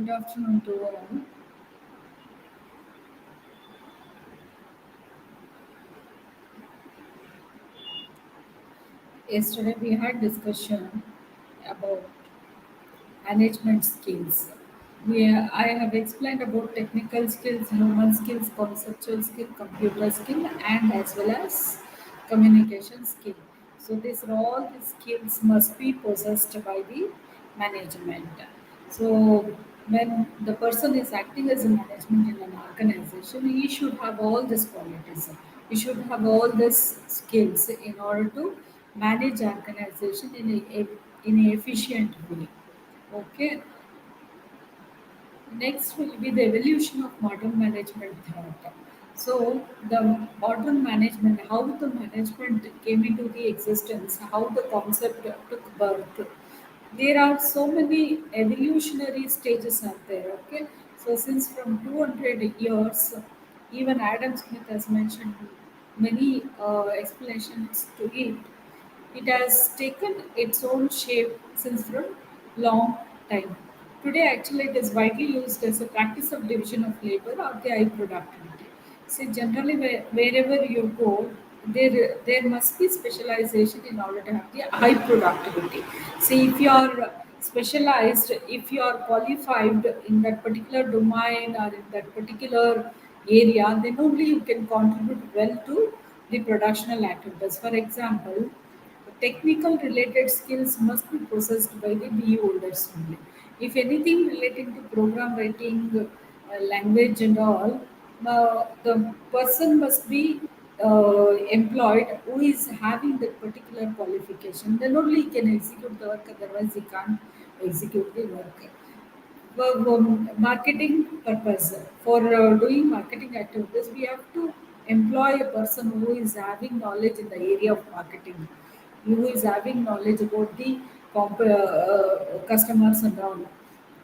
Good afternoon to all. Yesterday we had discussion about management skills. I have explained about technical skills, human skills, conceptual skill, computer skill, and as well as communication skill. So these are all the skills must be possessed by the management. So when the person is acting as a management in an organization, he should have all these qualities. He should have all these skills in order to manage organization in an efficient way. Okay. Next will be the evolution of modern management thought. So the modern management, how the management came into the existence, how the concept took birth. There are so many evolutionary stages out there. Okay. So since from 200 years, even Adam Smith has mentioned many explanations to it. It has taken its own shape since from long time. Today, actually, it is widely used as a practice of division of labor or the high productivity. See, generally, wherever you go, there must be specialization in order to have the high productivity. See, if you are specialized, if you are qualified in that particular domain or in that particular area, then only you can contribute well to the productional activities. For example, technical related skills must be possessed by the BE holders only. If anything relating to program writing, language and all, the person must be employed who is having that particular qualification. Then only he can execute the work, otherwise he can't execute the work for marketing purpose. For doing marketing activities, we have to employ a person who is having knowledge in the area of marketing, who is having knowledge about the customers and all.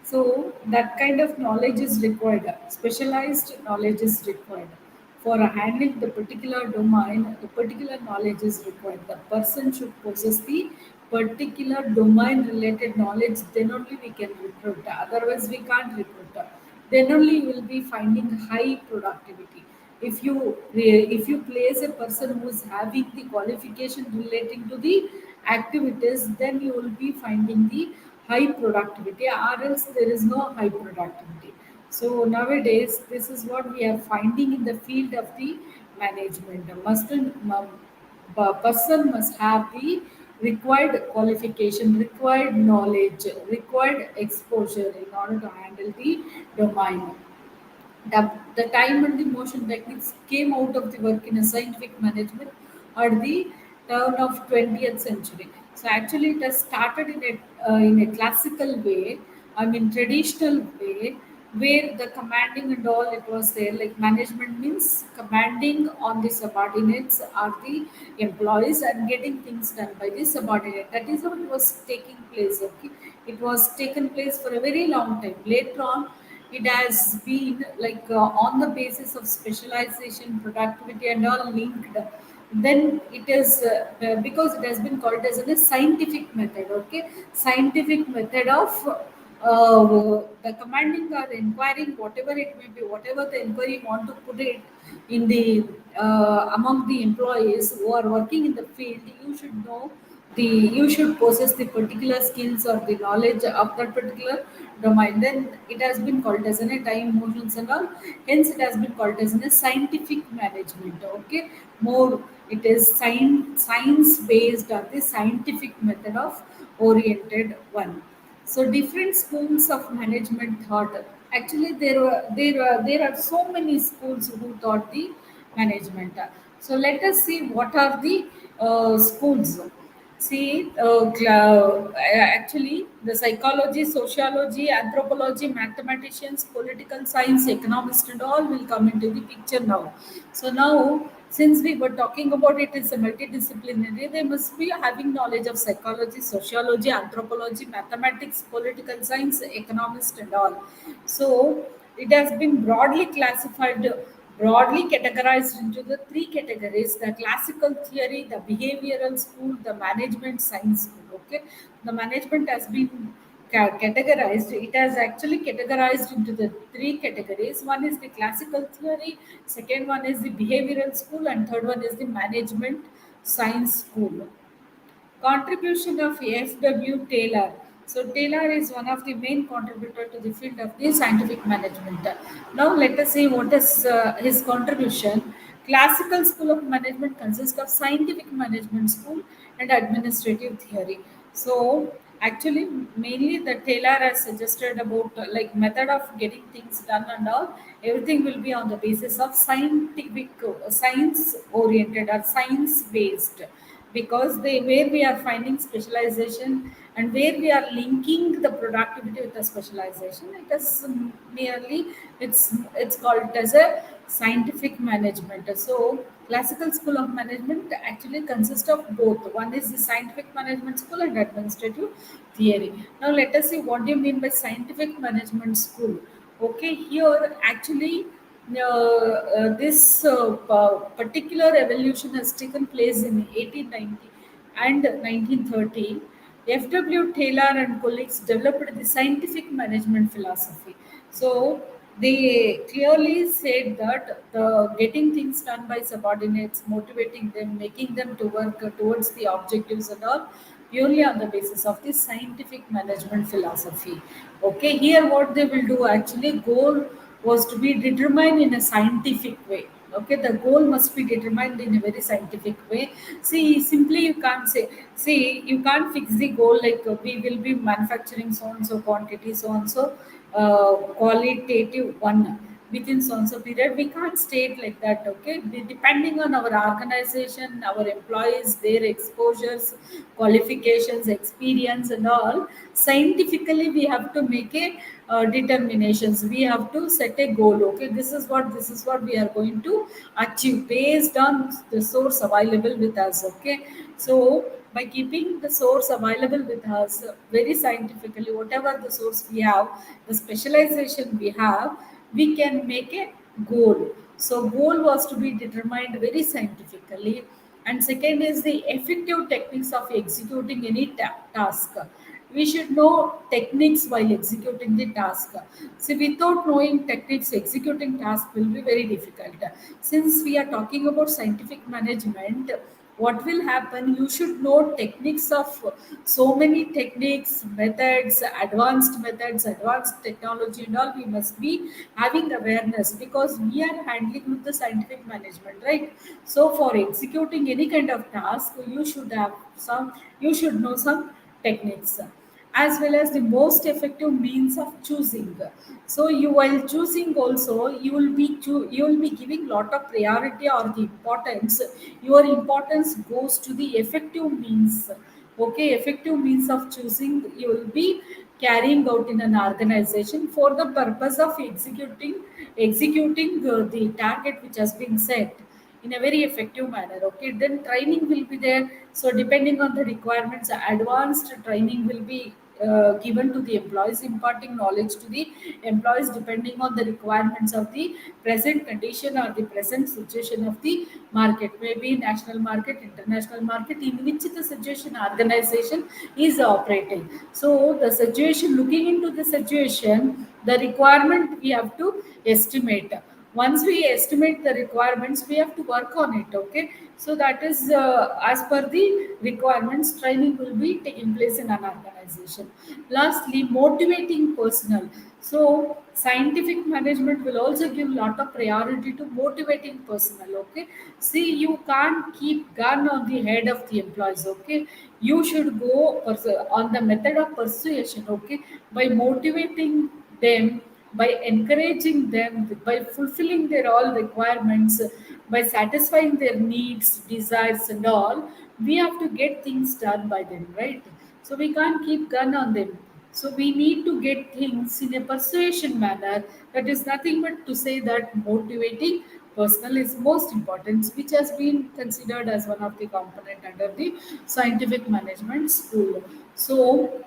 So that kind of knowledge is required. Specialized knowledge is required. For handling the particular domain, the particular knowledge is required. The person should possess the particular domain related knowledge, then only we can recruit. Otherwise, we can't recruit. Then only you will be finding high productivity. If you place a person who is having the qualification relating to the activities, then you will be finding the high productivity, or else there is no high productivity. So nowadays, this is what we are finding in the field of the management. Person must have the required qualification, required knowledge, required exposure in order to handle the domain. The time and the motion techniques came out of the work in a scientific management at the turn of 20th century. So actually, it has started in a classical way, I mean traditional way, where the commanding and all it was there. Like management means commanding on the subordinates or the employees and getting things done by the subordinate. That is how it was taking place. Okay, it was taken place for a very long time. Later on, it has been like on the basis of specialization, productivity, and all linked. Then it is because it has been called as a scientific method. Okay, scientific method of the commanding or inquiring, whatever it may be, whatever the inquiry want to put it in the among the employees who are working in the field. You should possess the particular skills or the knowledge of that particular domain. Then it has been called as a time motions and all. Hence, it has been called as a scientific management. Okay, more it is science based or the scientific method of oriented one. So different schools of management thought. Actually, there are so many schools who taught the management. So let us see what are the schools. See, actually, the psychology, sociology, anthropology, mathematicians, political science, economists, and all will come into the picture now. So now, since we were talking about it is a multidisciplinary, they must be having knowledge of psychology, sociology, anthropology, mathematics, political science, economist, and all. So it has been broadly categorized into the three categories: the classical theory, the behavioral school, the management science school. Okay, the management has been categorized, it has actually categorized into the three categories. One is the classical theory, second one is the behavioral school, and third one is the management science school. Contribution of F.W. Taylor. So Taylor is one of the main contributor to the field of the scientific management. Now let us see what is his contribution. Classical School of Management consists of scientific management school and administrative theory. So actually, mainly the Taylor has suggested about like method of getting things done and all. Everything will be on the basis of scientific, science oriented or science based, because they where we are finding specialization and where we are linking the productivity with the specialization, it is merely, it's called as a scientific management. So classical school of management actually consists of both. One is the scientific management school and administrative theory. Now let us see what do you mean by scientific management school. Okay, here actually this particular evolution has taken place in 1890 and 1930. F.W. Taylor and colleagues developed the scientific management philosophy. So they clearly said that the getting things done by subordinates, motivating them, making them to work towards the objectives and all, purely on the basis of the scientific management philosophy. Okay, here what they will do actually, goal was to be determined in a scientific way. Okay, the goal must be determined in a very scientific way. See, simply you can't say, see, you can't fix the goal like we will be manufacturing so and so quantity, so and so qualitative one within so and so period. We can't state like that. Okay, depending on our organization, our employees, their exposures, qualifications, experience, and all, scientifically we have to make a determinations. We have to set a goal. Okay, this is what we are going to achieve based on the source available with us. Okay, so by keeping the source available with us very scientifically, whatever the source we have, the specialization we have, we can make a goal. So goal was to be determined very scientifically. And second is the effective techniques of executing any task. We should know techniques while executing the task. See, without knowing techniques, executing task will be very difficult. Since we are talking about scientific management, what will happen, you should know techniques of so many techniques, methods, advanced technology and all. We must be having awareness because we are handling with the scientific management, right? So for executing any kind of task, you should know some techniques, as well as the most effective means of choosing. So you, while choosing also, you will be giving lot of priority or the importance. Your importance goes to the effective means. Okay, effective means of choosing you will be carrying out in an organization for the purpose of executing the target which has been set in a very effective manner. Okay, then training will be there. So depending on the requirements, advanced training will be given to the employees, imparting knowledge to the employees depending on the requirements of the present condition or the present situation of the market, maybe national market, international market, in which the situation organization is operating. So the situation, looking into the situation, the requirement we have to estimate. Once we estimate the requirements, we have to work on it. Okay, so that is as per the requirements, training will be taking place in an organization. Lastly, motivating personnel. So scientific management will also give lot of priority to motivating personnel. Okay, see, you can't keep gun on the head of the employees. Okay, you should go on the method of persuasion. Okay, by motivating them, by encouraging them, by fulfilling their all requirements, by satisfying their needs, desires, and all, we have to get things done by them, right? So we can't keep gun on them. So we need to get things in a persuasion manner. That is nothing but to say that motivating personal is most important, which has been considered as one of the component under the scientific management school. So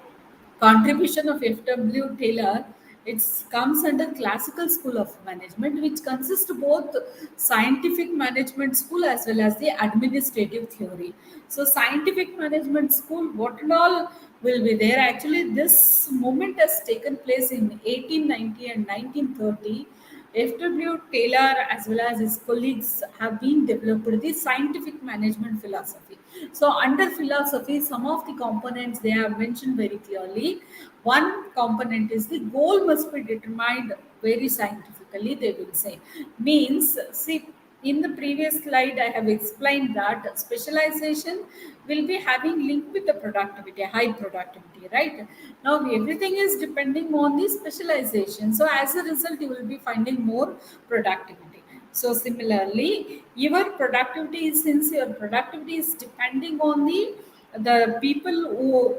contribution of F.W. Taylor It comes under classical school of management, which consists both scientific management school as well as the administrative theory. So scientific management school, what and all will be there? Actually, this movement has taken place in 1890 and 1930. F.W. Taylor as well as his colleagues have been developed the scientific management philosophy. So under philosophy, some of the components they have mentioned very clearly. One component is the goal must be determined very scientifically, they will say. Means, see, in the previous slide, I have explained that specialization will be having link with the productivity, high productivity, right? Now everything is depending on the specialization. So as a result, you will be finding more productivity. So similarly, your productivity, since your productivity is depending on the people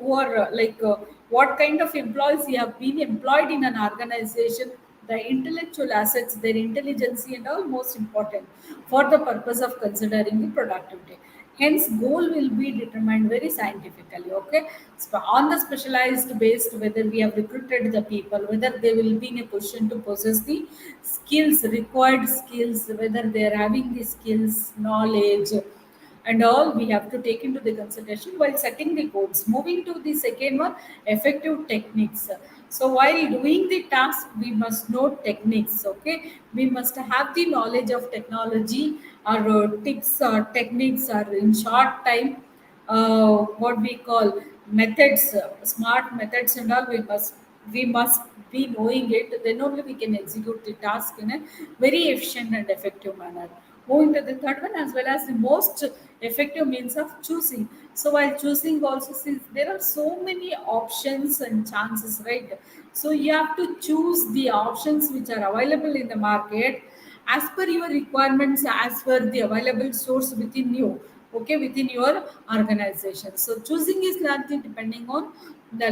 who are what kind of employees you have been employed in an organization, the intellectual assets, their intelligence and all most important for the purpose of considering the productivity. Hence, goal will be determined very scientifically. Okay, so on the specialized based, whether we have recruited the people, whether they will be in a position to possess the skills, required skills, whether they are having the skills, knowledge, and all we have to take into the consideration while setting the goals. Moving to the second one, effective techniques. So while doing the task, we must know techniques. Okay, we must have the knowledge of technology or tips or techniques or in short time what we call methods, smart methods and all. We must be knowing it. Then only we can execute the task in a very efficient and effective manner. Moving to the third one, as well as the most effective means of choosing. So while choosing also, since there are so many options and chances, right? So you have to choose the options which are available in the market as per your requirements, as per the available source within you, okay, within your organization. So choosing is largely depending on the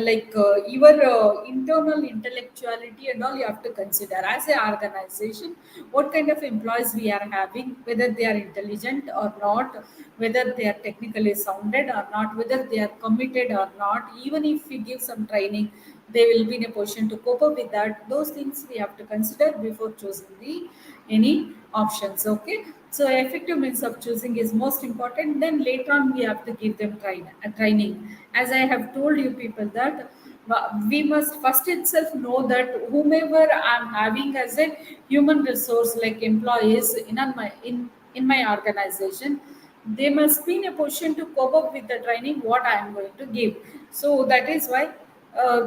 your internal intellectuality and all. You have to consider as a organization what kind of employees we are having, whether they are intelligent or not, whether they are technically sounded or not, whether they are committed or not. Even if we give some training, they will be in a position to cope up with that. Those things we have to consider before choosing the any options. Okay, so effective means of choosing is most important. Then later on we have to give them training. As I have told you people that we must first itself know that whomever I'm having as a human resource like employees in my organization, they must be in a position to cope up with the training what I am going to give. So that is why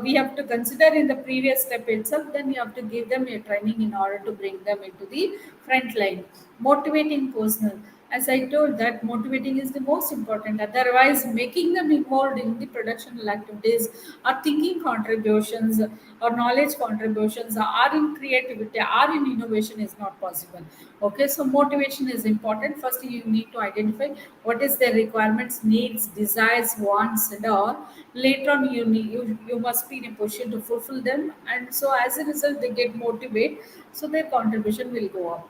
we have to consider in the previous step itself. Then you have to give them a training in order to bring them into the front line. Motivating personal, as I told that motivating is the most important. Otherwise, making them involved in the productional activities or thinking contributions or knowledge contributions or in creativity or in innovation is not possible. Okay, so motivation is important. First, you need to identify what is their requirements, needs, desires, wants, and all. Later on, you must be in a position to fulfill them, and so as a result, they get motivated. So their contribution will go up.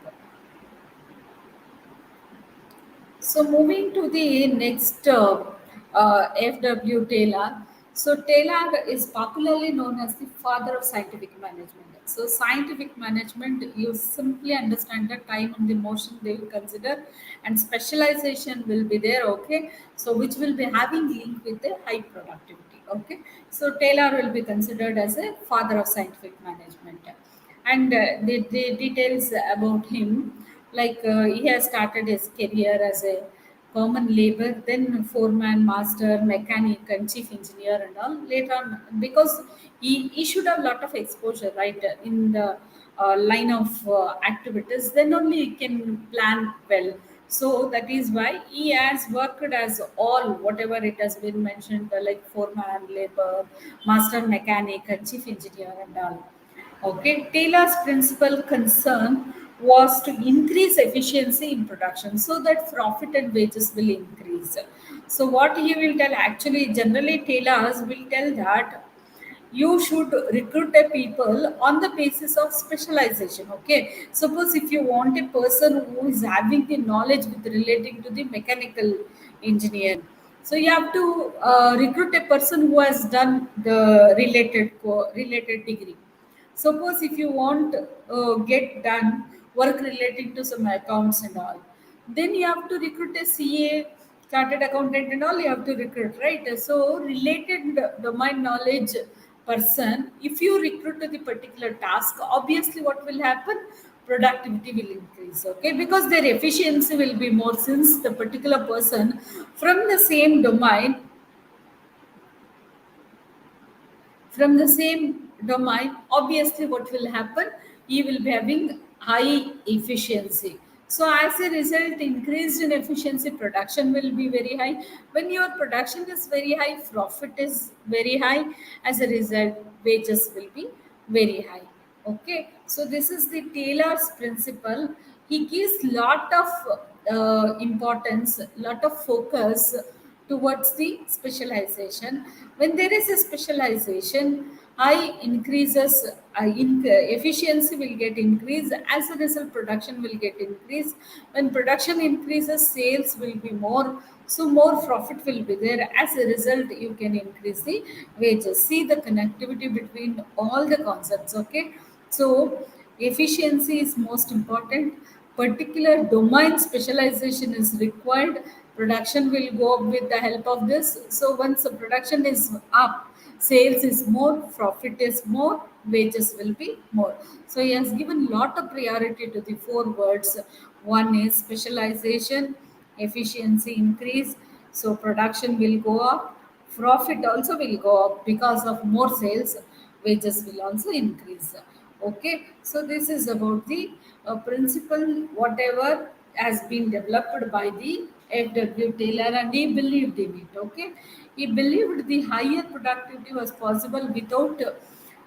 So moving to the next F.W. Taylor. So Taylor is popularly known as the father of scientific management. So scientific management, you simply understand the time and the motion they will consider, and specialization will be there. Okay, so which will be having link with the high productivity. Okay, so Taylor will be considered as a father of scientific management. And the details about him, he has started his career as a common labor, then foreman, master, mechanic, and chief engineer, and all. Later on, because he should have a lot of exposure, right, in the line of activities, then only he can plan well. So that is why he has worked as all whatever it has been mentioned, like foreman, labor, master mechanic, and chief engineer, and all. Okay, Taylor's principal concern was to increase efficiency in production so that profit and wages will increase. So, what he will tell actually, generally, Taylor's will tell that you should recruit a people on the basis of specialization. Okay, suppose if you want a person who is having the knowledge with relating to the mechanical engineering, so you have to recruit a person who has done the related degree. Suppose if you want get done work relating to some accounts and all, then you have to recruit a CA, chartered accountant and all, you have to recruit, right? So related domain knowledge person, if you recruit to the particular task, obviously what will happen, productivity will increase, okay, because their efficiency will be more, since the particular person from the same domain, from the same domain, obviously what will happen, you will be having high efficiency. So as a result, increased in efficiency, production will be very high. When your production is very high, profit is very high. As a result, wages will be very high. Okay, so this is the Taylor's principle. He gives lot of importance, lot of focus towards the specialization. When there is a specialization, high increases, efficiency will get increased. As a result, production will get increased. When production increases, sales will be more. So more profit will be there. As a result, you can increase the wages. See the connectivity between all the concepts. Okay, so efficiency is most important. Particular domain specialization is required. Production will go up with the help of this. So once the production is up, sales is more, profit is more, wages will be more. So he has given lot of priority to the four words. One is specialization, efficiency increase, so production will go up, profit also will go up because of more sales, wages will also increase. Okay, so this is about the principle, whatever has been developed by the F.W. Taylor, and he believed in it. Okay, he believed the higher productivity was possible without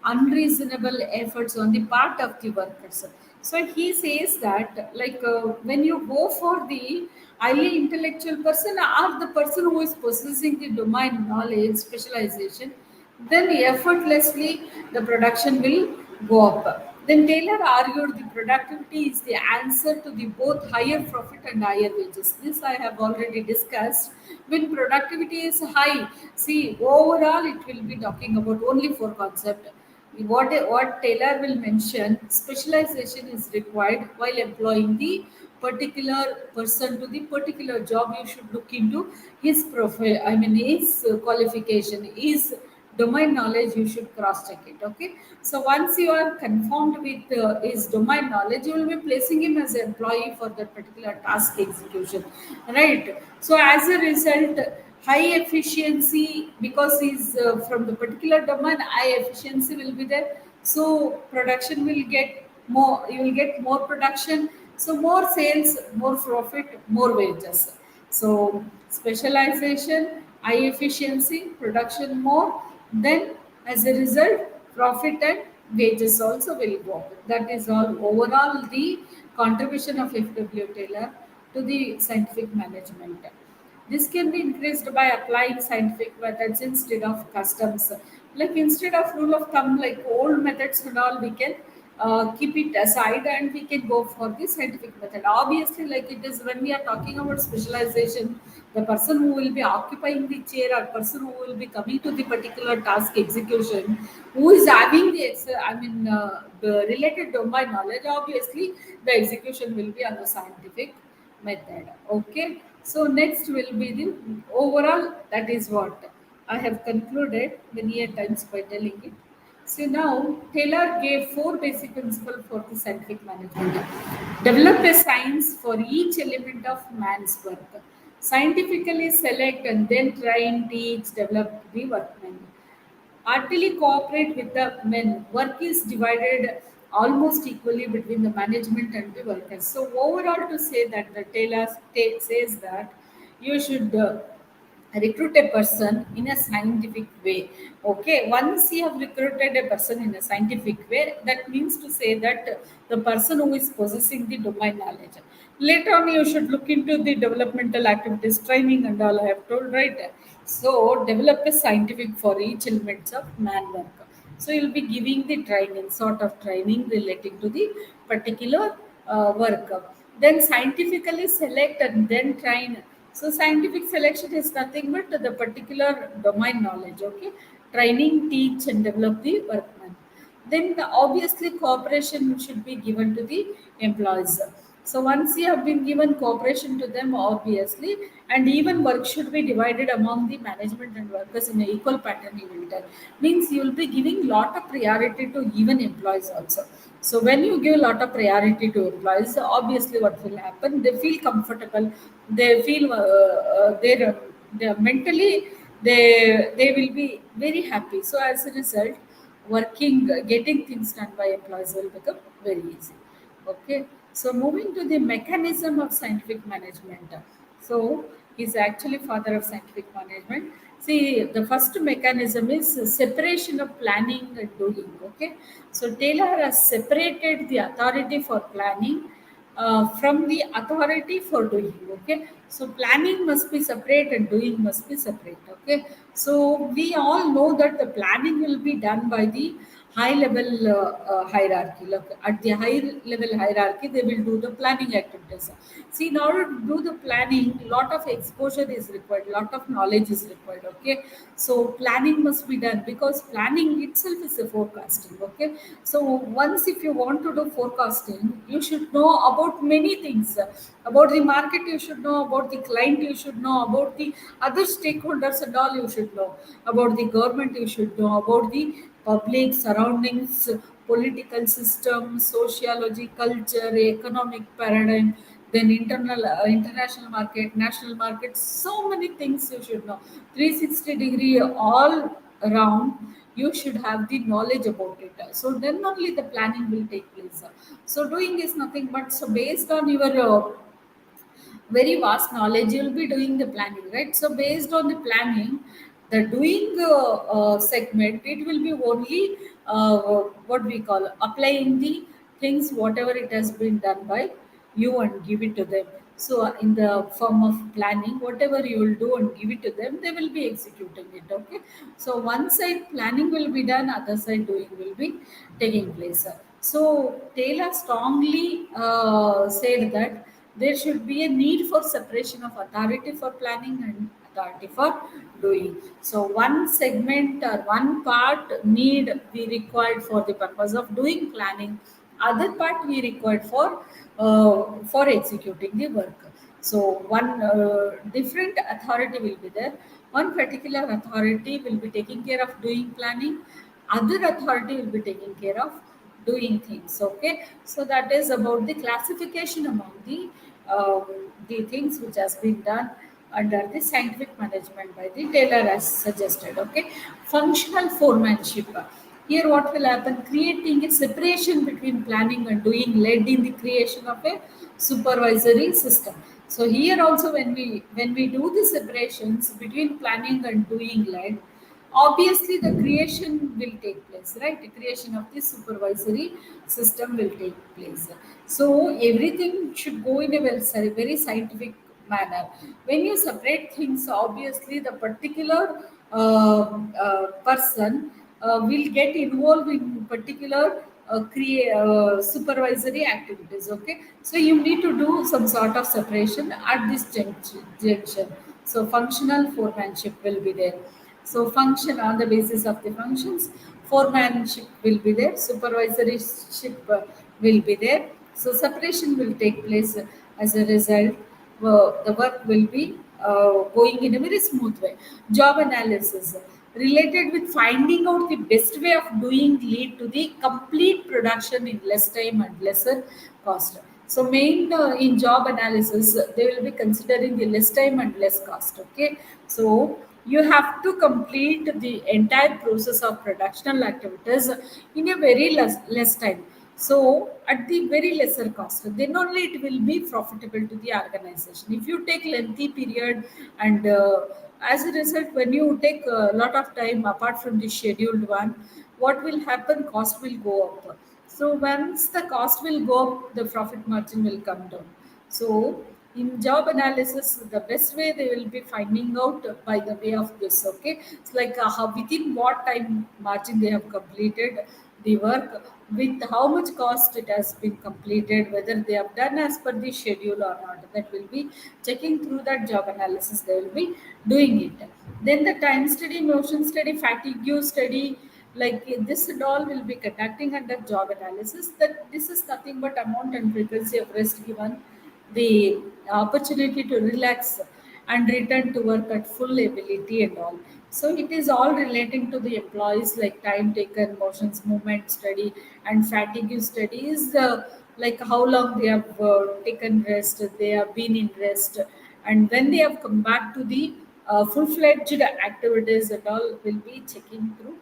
unreasonable efforts on the part of the workers. So he says that, like, when you go for the highly intellectual person or the person who is possessing the domain knowledge specialization, then effortlessly the production will go up. Then Taylor argued the productivity is the answer to the both higher profit and higher wages. This I have already discussed. When productivity is high, see, overall it will be talking about only four concepts. What Taylor will mention, specialization is required while employing the particular person to the particular job. You should look into his profile, I mean his qualification, his domain knowledge, you should cross check it. Okay, so once you are confirmed with his domain knowledge, you will be placing him as an employee for that particular task execution, right? So as a result, high efficiency, because he's from the particular domain, high efficiency will be there. So production will get more, you will get more production, so more sales, more profit, more wages. So specialization, high efficiency, production more, then as a result, profit and wages also will go up. That is all overall the contribution of F.W. Taylor to the scientific management. This can be increased by applying scientific methods instead of customs. Like instead of rule of thumb, like old methods and all, we can keep it aside and we can go for the scientific method. Obviously, like it is when we are talking about specialization, the person who will be occupying the chair or person who will be coming to the particular task execution, who is having the the related domain knowledge, obviously the execution will be on the scientific method. Okay, so next will be the overall, that is what I have concluded many a times by telling it. So now Taylor gave four basic principles for the scientific management. Develop a science for each element of man's work. Scientifically select and then train, teach, develop the workmen. Heartily cooperate with the men. Work is divided almost equally between the management and the workers. So overall, to say that the Taylor says that you should recruit a person in a scientific way. Okay, once you have recruited a person in a scientific way, that means to say that the person who is possessing the domain knowledge. Later on, you should look into the developmental activities, training, and all I have told, right? So, develop a scientific for each elements of man work. So, you'll be giving the training, sort of training relating to the particular work. Then, scientifically select and then train. So, scientific selection is nothing but the particular domain knowledge. Okay, training, teach, and develop the workman. then obviously cooperation should be given to the employees. So once you have been given cooperation to them, obviously, and even work should be divided among the management and workers in an equal pattern, you will tell. Means you will be giving lot of priority to even employees also. So when you give a lot of priority to employees, obviously what will happen? They feel comfortable. They feel they're mentally they will be very happy. So as a result, getting things done by employees will become very easy. Okay. So moving to the mechanism of scientific management. So he's actually father of scientific management. See, the first mechanism is separation of planning and doing. Okay. So Taylor has separated the authority for planning from the authority for doing. Okay. So planning must be separate and doing must be separate. Okay. So we all know that the planning will be done by the high level hierarchy. Look, at the high level hierarchy, they will do the planning activities. See, in order to do the planning, lot of exposure is required, lot of knowledge is required. Okay, so planning must be done because planning itself is a forecasting. Okay, so once if you want to do forecasting, you should know about many things. About the market, you should know about the client, you should know about the other stakeholders and all, you should know about the government, you should know about the public surroundings, political system, sociology, culture, economic paradigm, then international market, national market, so many things you should know. 360-degree all around, you should have the knowledge about it. So then only the planning will take place. So doing is nothing but so based on your very vast knowledge, you'll be doing the planning, right? So based on the planning, the doing segment, it will be only what we call applying the things whatever it has been done by you and give it to them. So in the form of planning, whatever you will do and give it to them, they will be executing it. Okay. So one side planning will be done, other side doing will be taking place. So Taylor strongly said that there should be a need for separation of authority for planning and authority for doing. So one segment or one part need be required for the purpose of doing planning, other part we required for executing the work. So one different authority will be there. One particular authority will be taking care of doing planning, other authority will be taking care of doing things. Okay, so that is about the classification among um, the things which has been done under the scientific management by the Taylor as suggested. Okay, functional foremanship. Here, what will happen? Creating a separation between planning and doing led in the creation of a supervisory system. So here also, when we do the separations between planning and doing led, obviously the creation will take place, right? The creation of the supervisory system will take place. So everything should go in a very scientific manner. When you separate things, obviously the particular person will get involved in particular supervisory activities. Okay, so you need to do some sort of separation at this junction. So functional foremanship will be there. So function on the basis of the functions, foremanship will be there, supervisoryship will be there. So separation will take place as a result. The work will be going in a very smooth way. Job analysis related with finding out the best way of doing lead to the complete production in less time and lesser cost. So main in job analysis, they will be considering the less time and less cost. Okay, so you have to complete the entire process of productional activities in a very less time. So at the very lesser cost, then only it will be profitable to the organization. If you take lengthy period and as a result, when you take a lot of time apart from the scheduled one, what will happen? Cost will go up. So once the cost will go up, the profit margin will come down. So in job analysis, the best way they will be finding out by the way of this. Okay, it's like how, within what time margin they have completed the work, with how much cost it has been completed, whether they have done as per the schedule or not. That will be checking through that job analysis. They will be doing it. Then the time study, motion study, fatigue study, like this and all will be conducting under job analysis, that this is nothing but amount and frequency of rest given, the opportunity to relax and return to work at full ability and all. So it is all relating to the employees, like time taken, motions, movement study, and fatigue study is like how long they have taken rest, they have been in rest, and when they have come back to the full-fledged activities and all will be checking through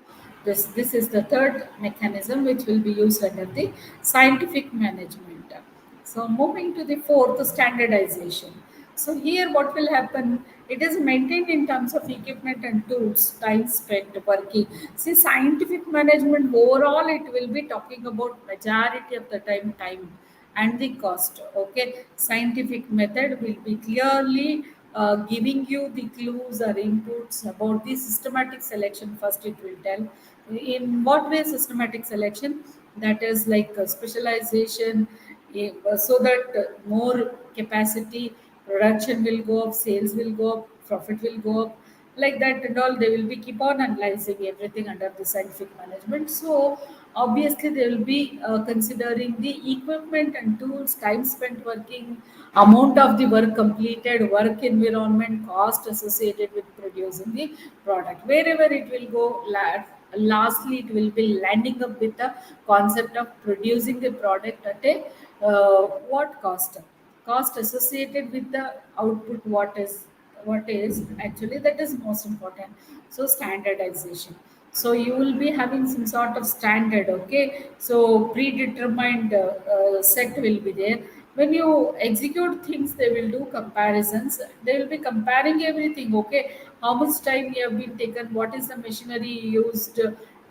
this is the third mechanism which will be used under the scientific management. So moving to the fourth, standardization. So here what will happen? It is maintained in terms of equipment and tools, time spent working. See, scientific management overall it will be talking about majority of the time and the cost. Okay, scientific method will be clearly giving you the clues or inputs about the systematic selection. First, it will tell in what way systematic selection, that is like specialization, so that more capacity, production will go up, sales will go up, profit will go up, like that and all. They will be keep on analyzing everything under the scientific management. So obviously they will be considering the equipment and tools, time spent working, amount of the work completed, work environment, cost associated with producing the product. Wherever it will go, lastly it will be landing up with the concept of producing the product at a what cost, cost associated with the output, what is actually that is most important. So standardization, so you will be having some sort of standard. Okay, so predetermined set will be there. When you execute things, they will do comparisons, they will be comparing everything. Okay, how much time you have been taken, what is the machinery used,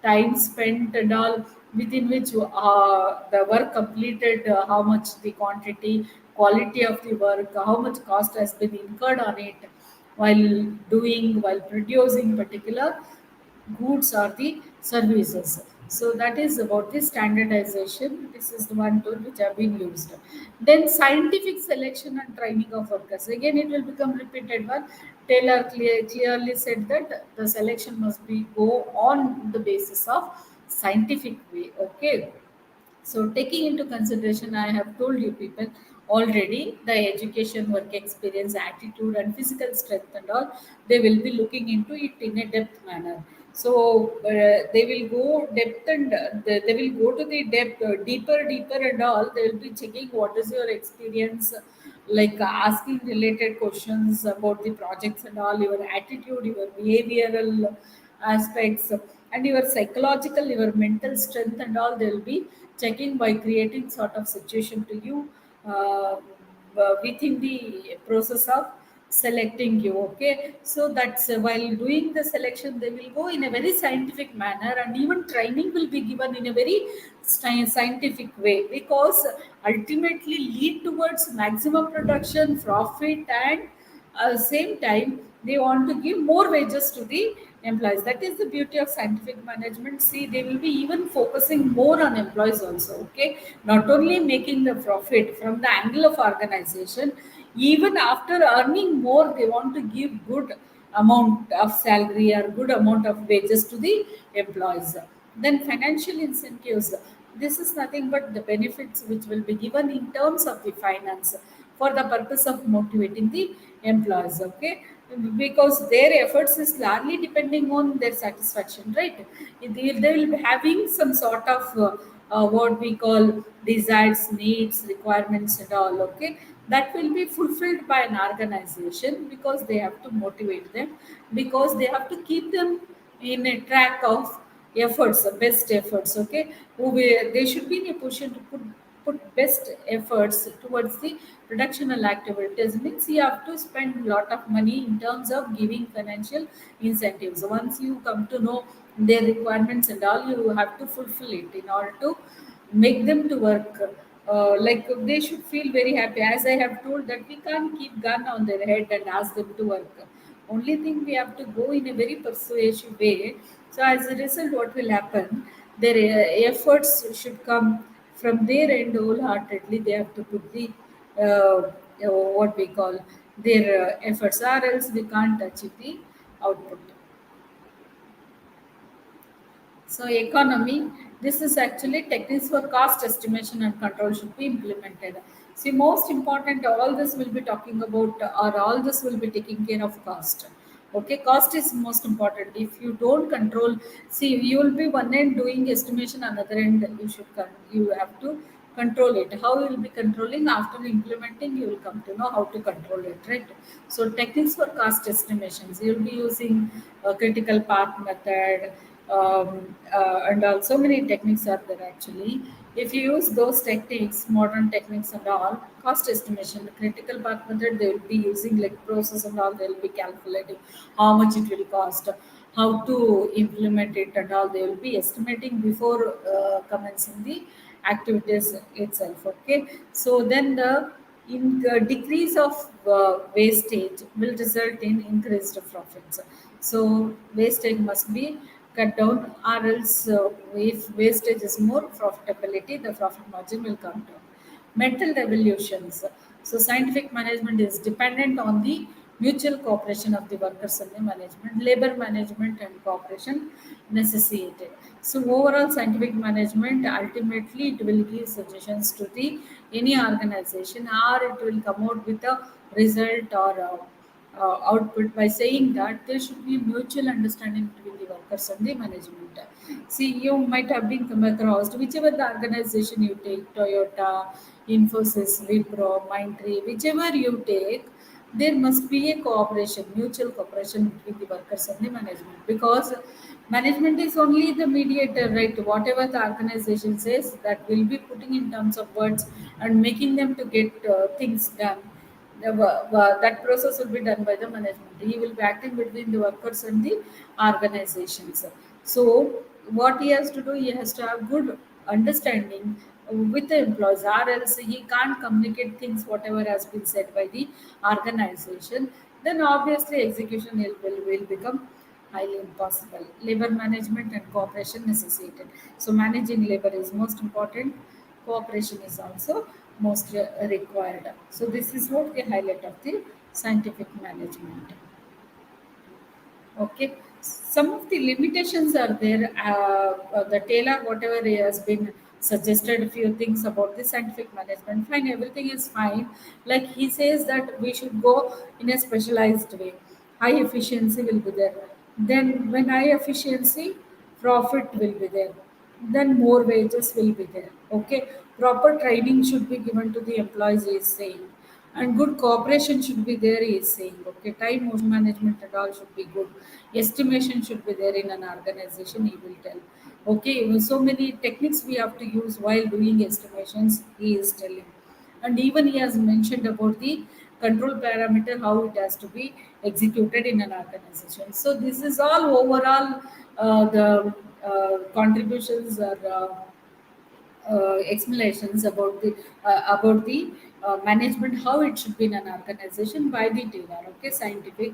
time spent and all, within which the work completed, how much the quantity, quality of the work, how much cost has been incurred on it while while producing particular goods or the services. So that is about the standardization. This is the one tool which have been used. Then scientific selection and training of workers. Again, it will become repeated one. Taylor clearly said that the selection must be go on the basis of scientific way. Okay, so, taking into consideration, I have told you people already the education, work experience, attitude, and physical strength and all, they will be looking into it in a depth manner. So, they will go depth and they will go to the depth, deeper, and all. They will be checking what is your experience, like asking related questions about the projects and all, your attitude, your behavioral aspects, and your psychological, your mental strength and all. They will be checking by creating sort of situation to you uh, within the process of selecting you. Okay, so that's while doing the selection, they will go in a very scientific manner, and even training will be given in a very scientific way, because ultimately lead towards maximum production, profit, and same time they want to give more wages to the employees. That is the beauty of scientific management. See, they will be even focusing more on employees also. Okay, not only making the profit from the angle of organization, even after earning more, they want to give good amount of salary or good amount of wages to the employees. Then financial incentives, this is nothing but the benefits which will be given in terms of the finance for the purpose of motivating the employees. Okay, because their efforts is largely depending on their satisfaction, right? They will be having some sort of what we call desires, needs, requirements and all. Okay, that will be fulfilled by an organization, because they have to motivate them, because they have to keep them in a track of efforts, the best efforts. Okay, they should be in a position to put best efforts towards the productional activities. Means you have to spend a lot of money in terms of giving financial incentives. Once you come to know their requirements and all, you have to fulfill it in order to make them to work. Like they should feel very happy. As I have told that we can't keep gun on their head and ask them to work. Only thing, we have to go in a very persuasive way. So as a result, what will happen? Their efforts should come from their end wholeheartedly. They have to put the what we call their efforts, or else we can't achieve the output. So economy, this is actually techniques for cost estimation and control should be implemented. See, most important, all this will be talking about, or all this will be taking care of cost. Okay, cost is most important. If you don't control, see, you will be one end doing estimation, another end you have to control it. How you will be controlling after implementing, you will come to know how to control it, right? So techniques for cost estimations, you will be using critical path method, and also many techniques are there actually. If you use those techniques, modern techniques and all, cost estimation, critical path method, they will be using like process and all, they will be calculating how much it will cost, how to implement it and all, they will be estimating before commencing the activities itself. Okay, so then the decrease of wastage will result in increased profits. So wastage must be cut down, or else if wastage is more profitability, the profit margin will come down. Mental revolutions. So scientific management is dependent on the mutual cooperation of the workers and the management, labor management and cooperation necessitated. So overall scientific management, ultimately it will give suggestions to the any organization, or it will come out with a result or output by saying that there should be mutual understanding between the workers and the management. See, you might have been come across whichever the organization you take, Toyota, Infosys, Wipro, Mindtree, whichever you take, there must be a cooperation, mutual cooperation between the workers and the management, because management is only the mediator, right? Whatever the organization says, that will be putting in terms of words and making them to get things done. That process will be done by the management. He will be acting between the workers and the organizations. So what he has to do, he has to have good understanding with the employees, or else he can't communicate things whatever has been said by the organization. Then obviously execution will become highly impossible. Labor management and cooperation necessitated. So managing labor is most important. Cooperation is also most required. So this is what the highlight of the scientific management. Okay, some of the limitations are there. The Taylor, whatever he has been suggested, a few things about the scientific management. Fine, everything is fine. Like he says that we should go in a specialized way. High efficiency will be there. Then, when high efficiency, profit will be there. Then more wages will be there. Okay, proper training should be given to the employees. He is saying, and good cooperation should be there, he is saying. Okay, time motion management and all should be good. Estimation should be there in an organization, he will tell. Okay, so many techniques we have to use while doing estimations, he is telling. And even he has mentioned about the control parameter, how it has to be executed in an organization. So this is all overall the contributions or explanations about the management, how it should be in an organization by the Taylor. Okay, scientific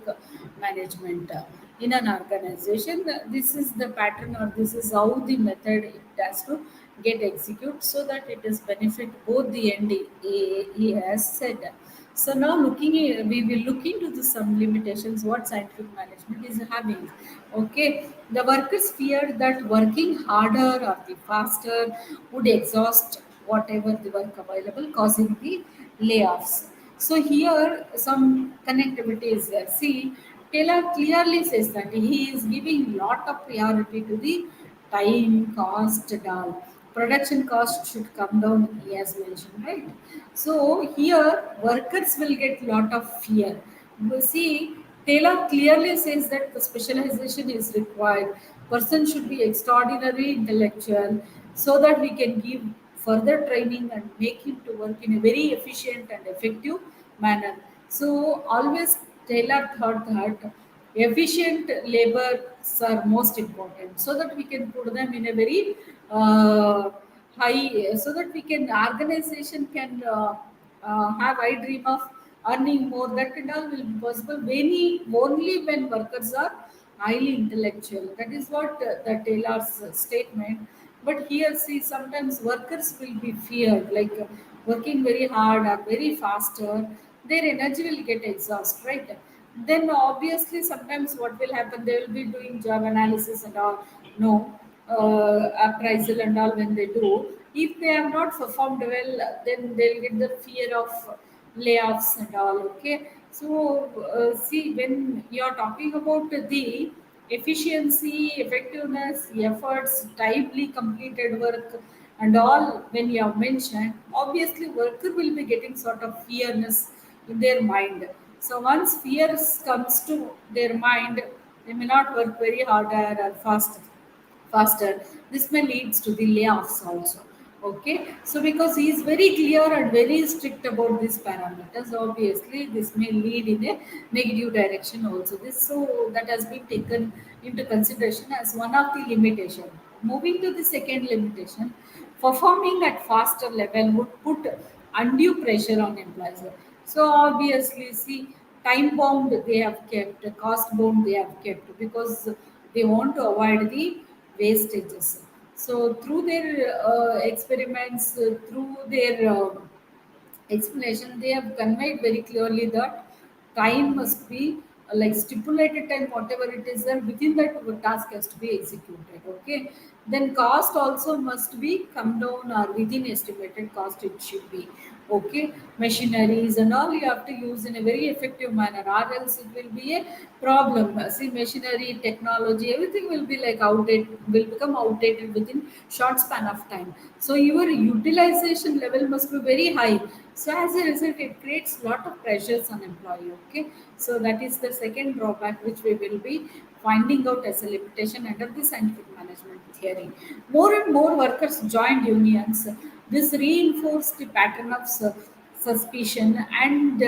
management in an organization. This is the pattern, or this is how the method it has to get executed, so that it is benefit both the end. He has said. So now we will look into the some limitations what scientific management is having. Okay, the workers feared that working harder or the faster would exhaust whatever the work available, causing the layoffs. So here some connectivity is there. See, Taylor clearly says that he is giving lot of priority to the time, cost, and all. Production cost should come down, he has mentioned, right? So here workers will get lot of fear. You see, Taylor clearly says that the specialization is required. Person should be extraordinary intellectual, so that we can give further training and make him to work in a very efficient and effective manner. So always Taylor thought that efficient labors are most important, so that we can put them in a very high, so that we can organization can have I dream of earning more. That and all will be possible only when workers are highly intellectual. That is what the Taylor's statement. But here, see, sometimes workers will be feared, like working very hard or very faster, their energy will get exhausted, right? Then obviously, sometimes what will happen, they will be doing job analysis and all. No, appraisal and all when they do, if they have not performed well, then they'll get the fear of layoffs and all. Okay, so see, when you're talking about the efficiency, effectiveness, efforts, timely completed work, and all, when you have mentioned, obviously worker will be getting sort of fearness in their mind. So once fears comes to their mind, they may not work very harder or faster. This may leads to the layoffs also. Okay, so because he is very clear and very strict about these parameters, obviously this may lead in a negative direction also. This, so that has been taken into consideration as one of the limitation. Moving to the second limitation, performing at faster level would put undue pressure on employees. So obviously, see, time bound they have kept, cost bound they have kept, because they want to avoid the wastages. So through their experiments, through their explanation, they have conveyed very clearly that time must be like stipulated time, whatever it is, and within that task has to be executed. Okay, then cost also must be come down, or within estimated cost it should be. Okay, machineries and all you have to use in a very effective manner, or else it will be a problem. See, machinery, technology, everything will be like outdated, will become outdated within short span of time. So your utilization level must be very high. So as a result, it creates lot of pressures on employee. Okay, so that is the second drawback which we will be finding out as a limitation under the scientific management theory. More and more workers joined unions. This reinforced the pattern of suspicion and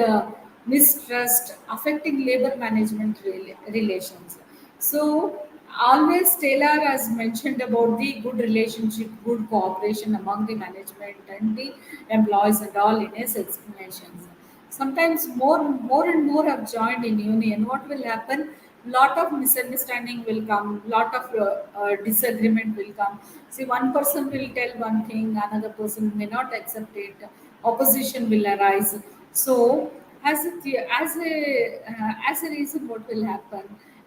mistrust affecting labor management relations. So, always Taylor has mentioned about the good relationship, good cooperation among the management and the employees and all in his explanations. Sometimes more and more have joined in union. What will happen? Lot of misunderstanding will come, lot of disagreement will come. See, one person will tell one thing, another person may not accept it, opposition will arise. So as a reason, what will happen?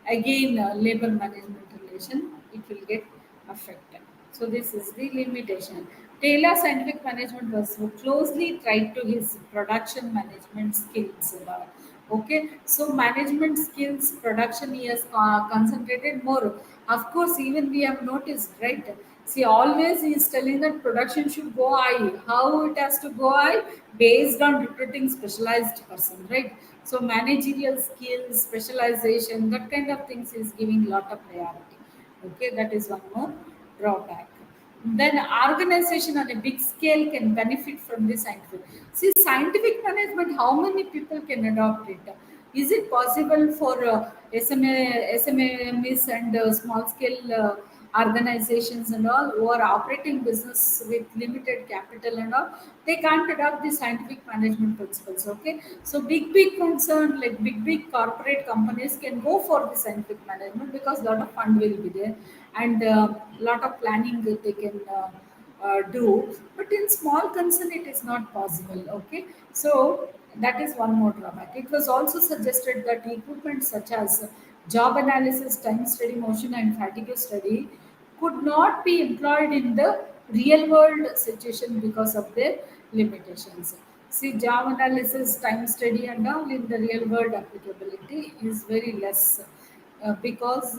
Again, labor management relation, it will get affected. So this is the limitation. Taylor scientific management was closely tied to his production management skills. Okay, so management skills, production he has concentrated more. Of course, even we have noticed, right? See, always he is telling that production should go high. How it has to go high? Based on recruiting specialized person, right? So managerial skills, specialization, that kind of things is giving lot of priority. Okay, that is one more drawback. Then organization on a big scale can benefit from the scientific. See, scientific management, how many people can adopt it? Is it possible for SMEs and small scale organizations and all who are operating business with limited capital and all? They can't adopt the scientific management principles. Okay, so big concern like big corporate companies can go for the scientific management because a lot of fund will be there, and lot of planning that they can do. But in small concern, it is not possible. Okay, so that is one more drawback. It was also suggested that equipment such as job analysis, time study, motion, and fatigue study could not be employed in the real world situation because of their limitations. See, job analysis, time study, and all in the real world applicability is very less, because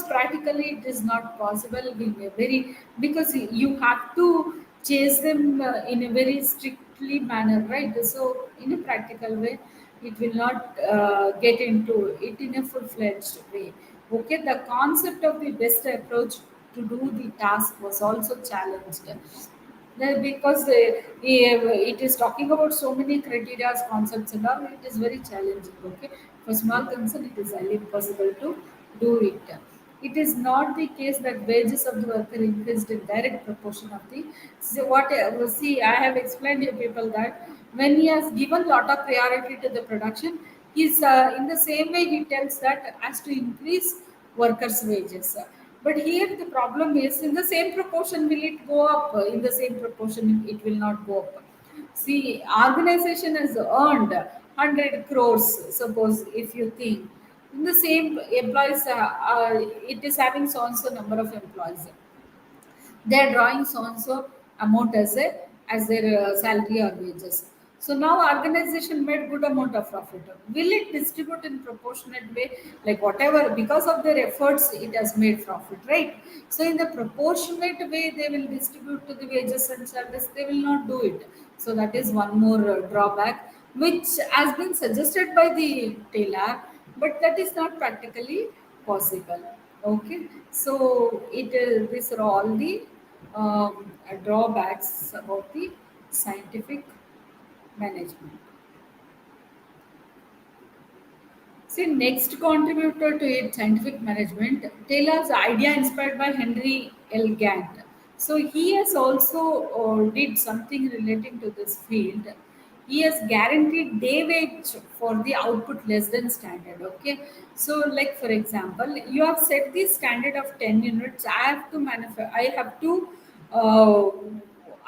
practically it is not possible in a very, because you have to chase them in a very strictly manner, right? So in a practical way, it will not get into it in a full-fledged way. Okay, the concept of the best approach to do the task was also challenged. Because it is talking about so many criteria, concepts, and all, it is very challenging. Okay, for small concern, it is highly impossible to do it. It is not the case that wages of the worker increased in direct proportion of the. So what see, I have explained to people that when he has given lot of priority to the production, he's in the same way he tells that as to increase workers' wages. But here the problem is in the same proportion will it go up? In the same proportion it will not go up. See, organization has earned 100 crores, suppose if you think. In the same employees, it is having so and so number of employees, they are drawing so and so amount as their salary or wages. So now organization made good amount of profit. Will it distribute in proportionate way, like whatever, because of their efforts it has made profit, right? So in the proportionate way they will distribute to the wages and salaries, they will not do it. So that is one more drawback which has been suggested by the tailor, but that is not practically possible. Okay, so it is, these are all the drawbacks about the scientific management. See, next contributor to its scientific management, Taylor's idea inspired by Henry L. Gantt. So he has also did something relating to this field. He has guaranteed day wage for the output less than standard. Okay, so like for example, you have set the standard of 10 units. I have to manufacture. Uh,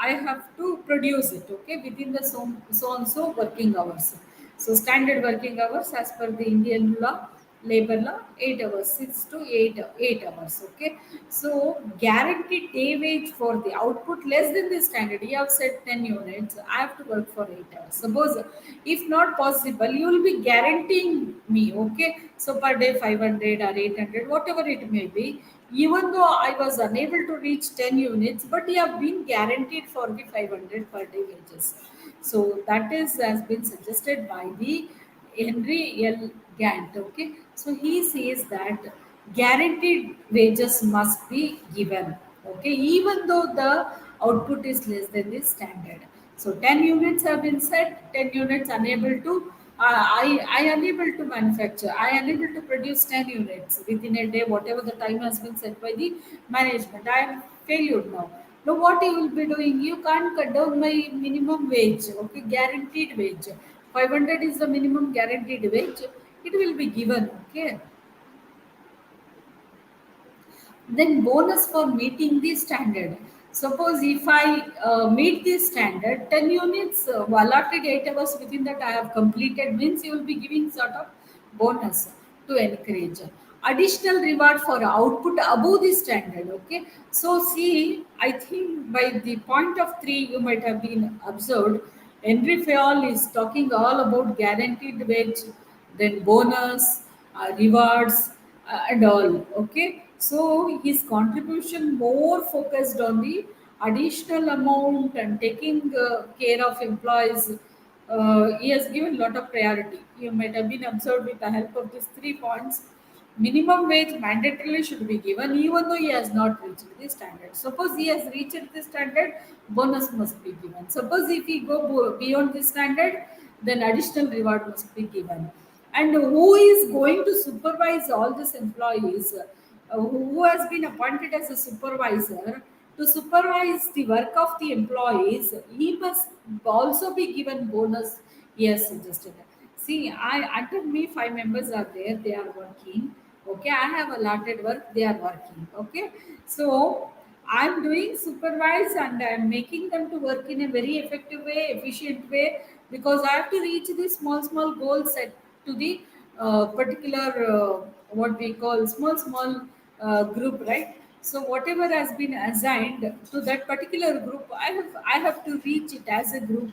I have to produce it. Okay, within the so and so working hours. So standard working hours as per the Indian law, labor law, 8 hours, 6 to 8 hours. Okay. So guaranteed day wage for the output less than the standard. You have said 10 units. I have to work for 8 hours. Suppose if not possible, you will be guaranteeing me. Okay. So per day 500 or 800, whatever it may be. Even though I was unable to reach 10 units, but you have been guaranteed for the 500 per day wages. So that is has been suggested by the Henry L. Gantt. Okay, so he says that guaranteed wages must be given. Okay, even though the output is less than the standard. So 10 units have been set. 10 units unable to. I unable to manufacture. I unable to produce 10 units within a day. Whatever the time has been set by the management, I am failed now. Now, what you will be doing? You can't cut down my minimum wage, okay, guaranteed wage. 500 is the minimum guaranteed wage. It will be given, okay. Then bonus for meeting the standard. Suppose if I meet the standard, 10 units allotted 8 hours within that I have completed means you will be giving sort of bonus to encourage. Additional reward for output above the standard. Okay. So see, I think by the point of 3 you might have been observed. Henry Fayol is talking all about guaranteed wage, then bonus, rewards, and all. Okay, so his contribution more focused on the additional amount and taking care of employees. He has given lot of priority. You might have been observed with the help of these 3 points. Minimum wage mandatorily should be given even though he has not reached the standard. Suppose he has reached the standard, bonus must be given. Suppose if he go beyond the standard, then additional reward must be given. And who is going to supervise all these employees? Who has been appointed as a supervisor to supervise the work of the employees? He must also be given bonus. Yes, suggested. See, I under me 5 members are there. They are working. Okay, I have allotted work. They are working. Okay, so I'm doing supervise and I'm making them to work in a very effective way, efficient way, because I have to reach the small goals set to the particular what we call small group, right? So whatever has been assigned to that particular group, I have to reach it as a group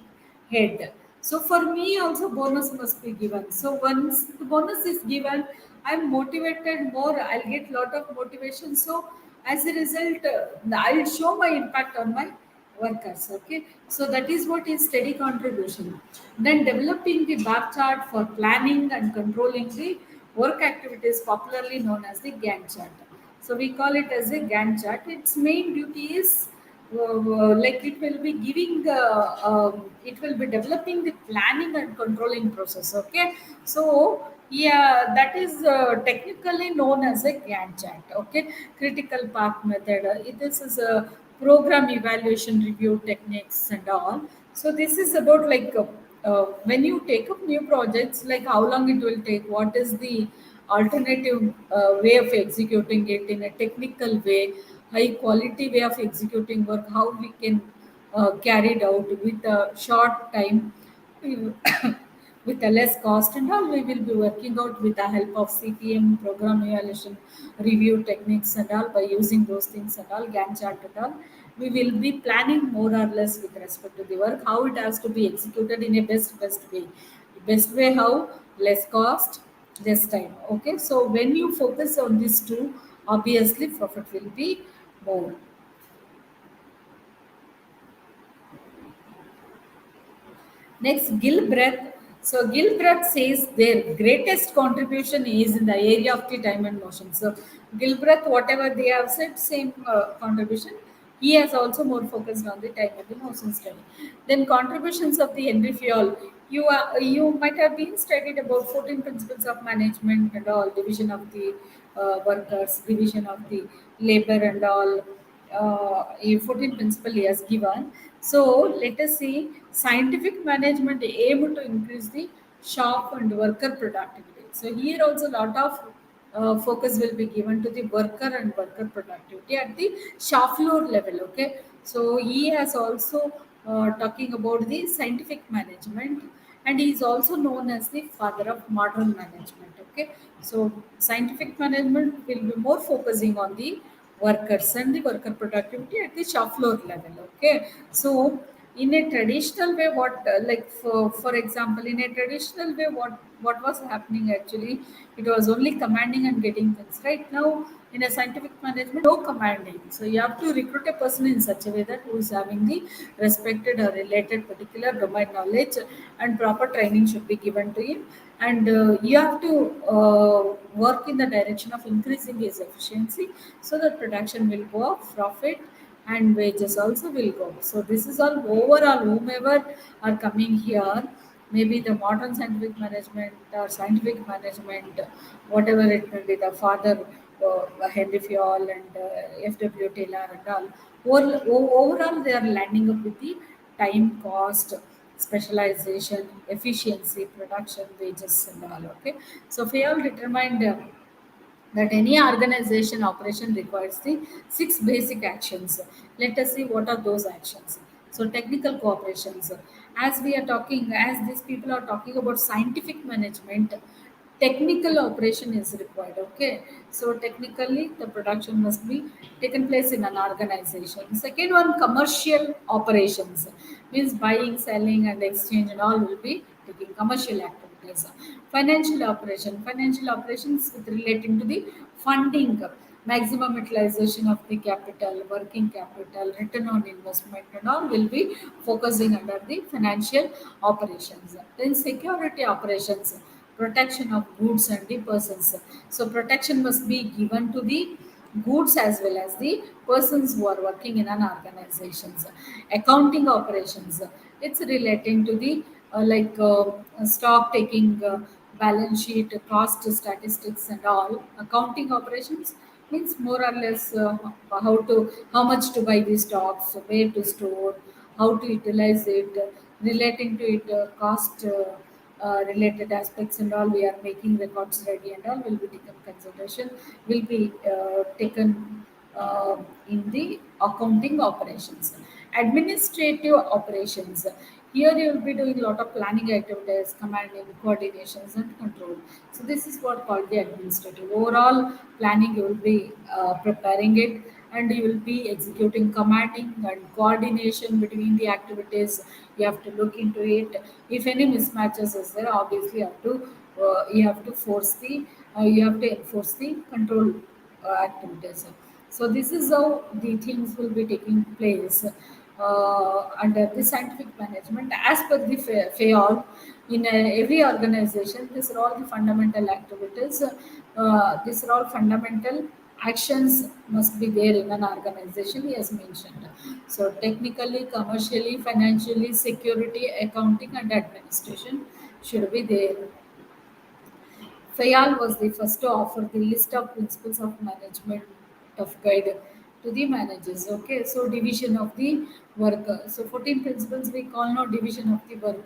head. So for me also bonus must be given. So once the bonus is given, I'm motivated more. I'll get lot of motivation. So as a result, I'll show my impact on my workers. Okay, so that is what is steady contribution. Then developing the bar chart for planning and controlling the work activities, popularly known as the Gantt chart. So we call it as a Gantt chart. Its main duty is like it will be giving it will be developing the planning and controlling process. Okay, so yeah, that is technically known as a Gantt chart. Okay, critical path method. This is a program evaluation review techniques and all. So this is about like when you take up new projects, like how long it will take, what is the alternative way of executing it in a technical way, high quality way of executing work, how we can carry it out with a short time. with a less cost and all. We will be working out with the help of CPM, program evaluation review techniques and all. By using those things and all, Gantt chart and all, we will be planning more or less with respect to the work, how it has to be executed in a best way. Best way how? Less cost, less time. Okay, so when you focus on these two, obviously profit will be more. Next, Gilbreth. So Gilbreth says their greatest contribution is in the area of the time and motion. So Gilbreth, whatever they have said, same contribution. He has also more focused on the time and the motion study. Then contributions of the Henry Fayol. You might have been studied about 14 principles of management and all, division of the workers, division of the labor and all, a 14 principle he has given. So let us see, scientific management aim to increase the shop and worker productivity. So here also a lot of focus will be given to the worker and worker productivity at the shop floor level. Okay, so he has also talking about the scientific management, and he is also known as the father of modern management. Okay, so scientific management will be more focusing on the workers and the worker productivity at the shop floor level. Okay, so in a traditional way, what like for example, in a traditional way, what was happening actually, it was only commanding and getting things right. Now in a scientific management, no commanding, so you have to recruit a person in such a way that who is having the respected or related particular domain knowledge, and proper training should be given to him. And you have to work in the direction of increasing his efficiency, so that production will go up, profit and wages also will go. So this is all overall, whomever are coming here, maybe the modern scientific management or scientific management, whatever it may be, the father Henry Fayol and F.W. Taylor and all, overall they are landing up with the time, cost, specialization, efficiency, production, wages and all. Okay, so Fayol determined that any organization operation requires the six basic actions. Let us see what are those actions. So technical cooperations. As we are talking, as these people are talking about scientific management, technical operation is required. Okay, so technically the production must be taken place in an organization. Second one, commercial operations, means buying, selling and exchange and all will be taking commercial activities. Financial operations with relating to the funding, maximum utilization of the capital, working capital, return on investment and all will be focusing under the financial operations. Then security operations, protection of goods and the persons. So protection must be given to the goods as well as the persons who are working in an organizations. Accounting operations, it's relating to the stock taking, balance sheet, cost statistics and all. Accounting operations means more or less how much to buy the stocks, where to store, how to utilize it, relating to it, cost related aspects and all. We are making records ready and all will be taken consideration, will be taken in the accounting operations. Administrative operations, here you will be doing a lot of planning activities, commanding, coordinations and control. So this is what called the administrative. Overall planning, you will be preparing it, and you will be executing commanding and coordination between the activities. You have to look into it. If any mismatches is there, obviously you have to force the you have to enforce the control activities. So this is how the things will be taking place under the scientific management. As per the FAOL, in every organization, these are all the fundamental activities. These are all fundamental actions must be there in an organization, he has mentioned. So technically, commercially, financially, security, accounting and administration should be there. Fayal was the first to offer the list of principles of management of guide to the managers. Okay, so division of the work. So 14 principles we call now division of the work.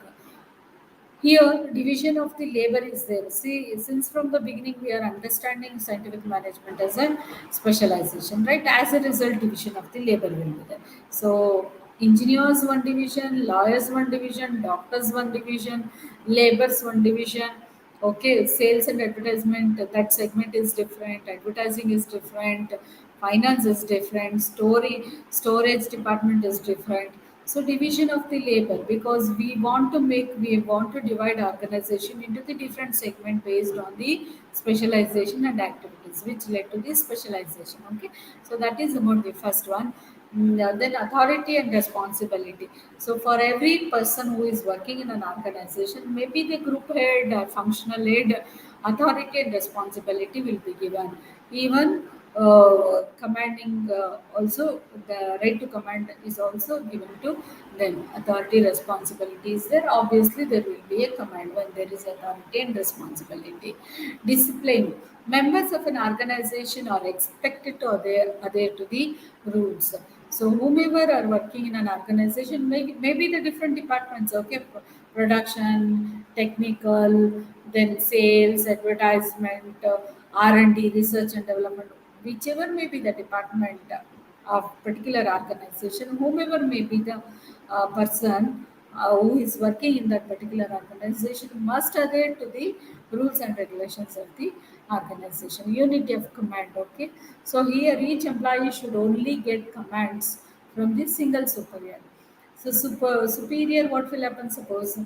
Here, division of the labor is there. See, since from the beginning we are understanding scientific management as a specialization, right? As a result, division of the labor will be there. So engineers one division, lawyers one division, doctors one division, laborers one division. Okay, sales and advertisement, that segment is different, advertising is different, finance is different, storage department is different. So division of the labor, because we want to divide organization into the different segment based on the specialization and activities, which led to the specialization. Okay, so that is about the first one. Then authority and responsibility. So for every person who is working in an organization, maybe the group head or functional head, authority and responsibility will be given. Even commanding, also the right to command is also given to them. Authority responsibility is there, obviously there will be a command when there is authority and responsibility. Discipline. Members of an organization are expected to adhere to the rules. So whomever are working in an organization, maybe the different departments, okay, production, technical, then sales, advertisement, R&D, research and development, whichever may be the department of particular organization, whomever may be the person who is working in that particular organization must adhere to the rules and regulations of the organization. Unity of command. Okay, so here each employee should only get commands from the single superior. So superior, what will happen? Suppose,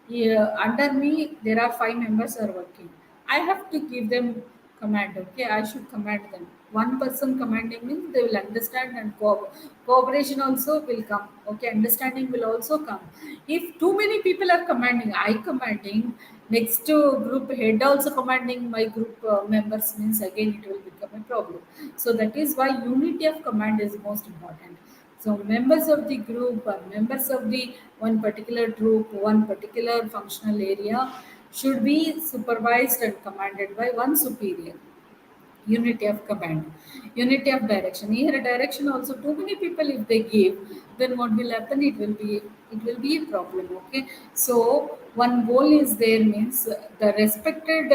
yeah, under me there are five members are working. I have to give them command. Okay, I should command them. One person commanding means they will understand, and cooperation also will come. Okay, understanding will also come. If too many people are commanding, I commanding, next to group head also commanding my group members, means again it will become a problem. So that is why unity of command is most important. So members of the group or members of the one particular group, one particular functional area should be supervised and commanded by one superior. Unity of command, unity of direction. Here a direction also, too many people if they give, then what will happen? It will be a problem. Okay, so one goal is there, means the respected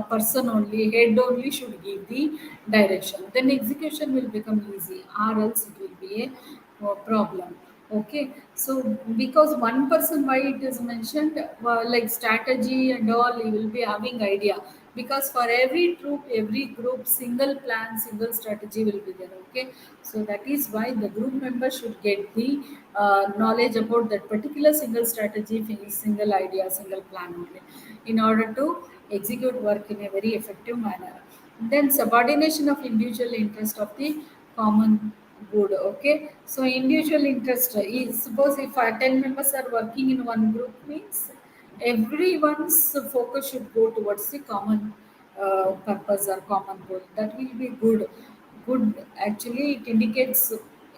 person only, head only should give the direction. Then execution will become easy, or else it will be a problem. Okay, so because one person, why it is mentioned, like strategy and all, you will be having idea, because for every troop, every group, single plan, single strategy will be there. Okay, so that is why the group member should get the knowledge about that particular single strategy, single idea, single plan only, in order to execute work in a very effective manner. Then subordination of individual interest of the common good. Okay, so individual interest is, suppose if 10 members are working in one group, means everyone's focus should go towards the common purpose or common goal. That will be good. Actually, it indicates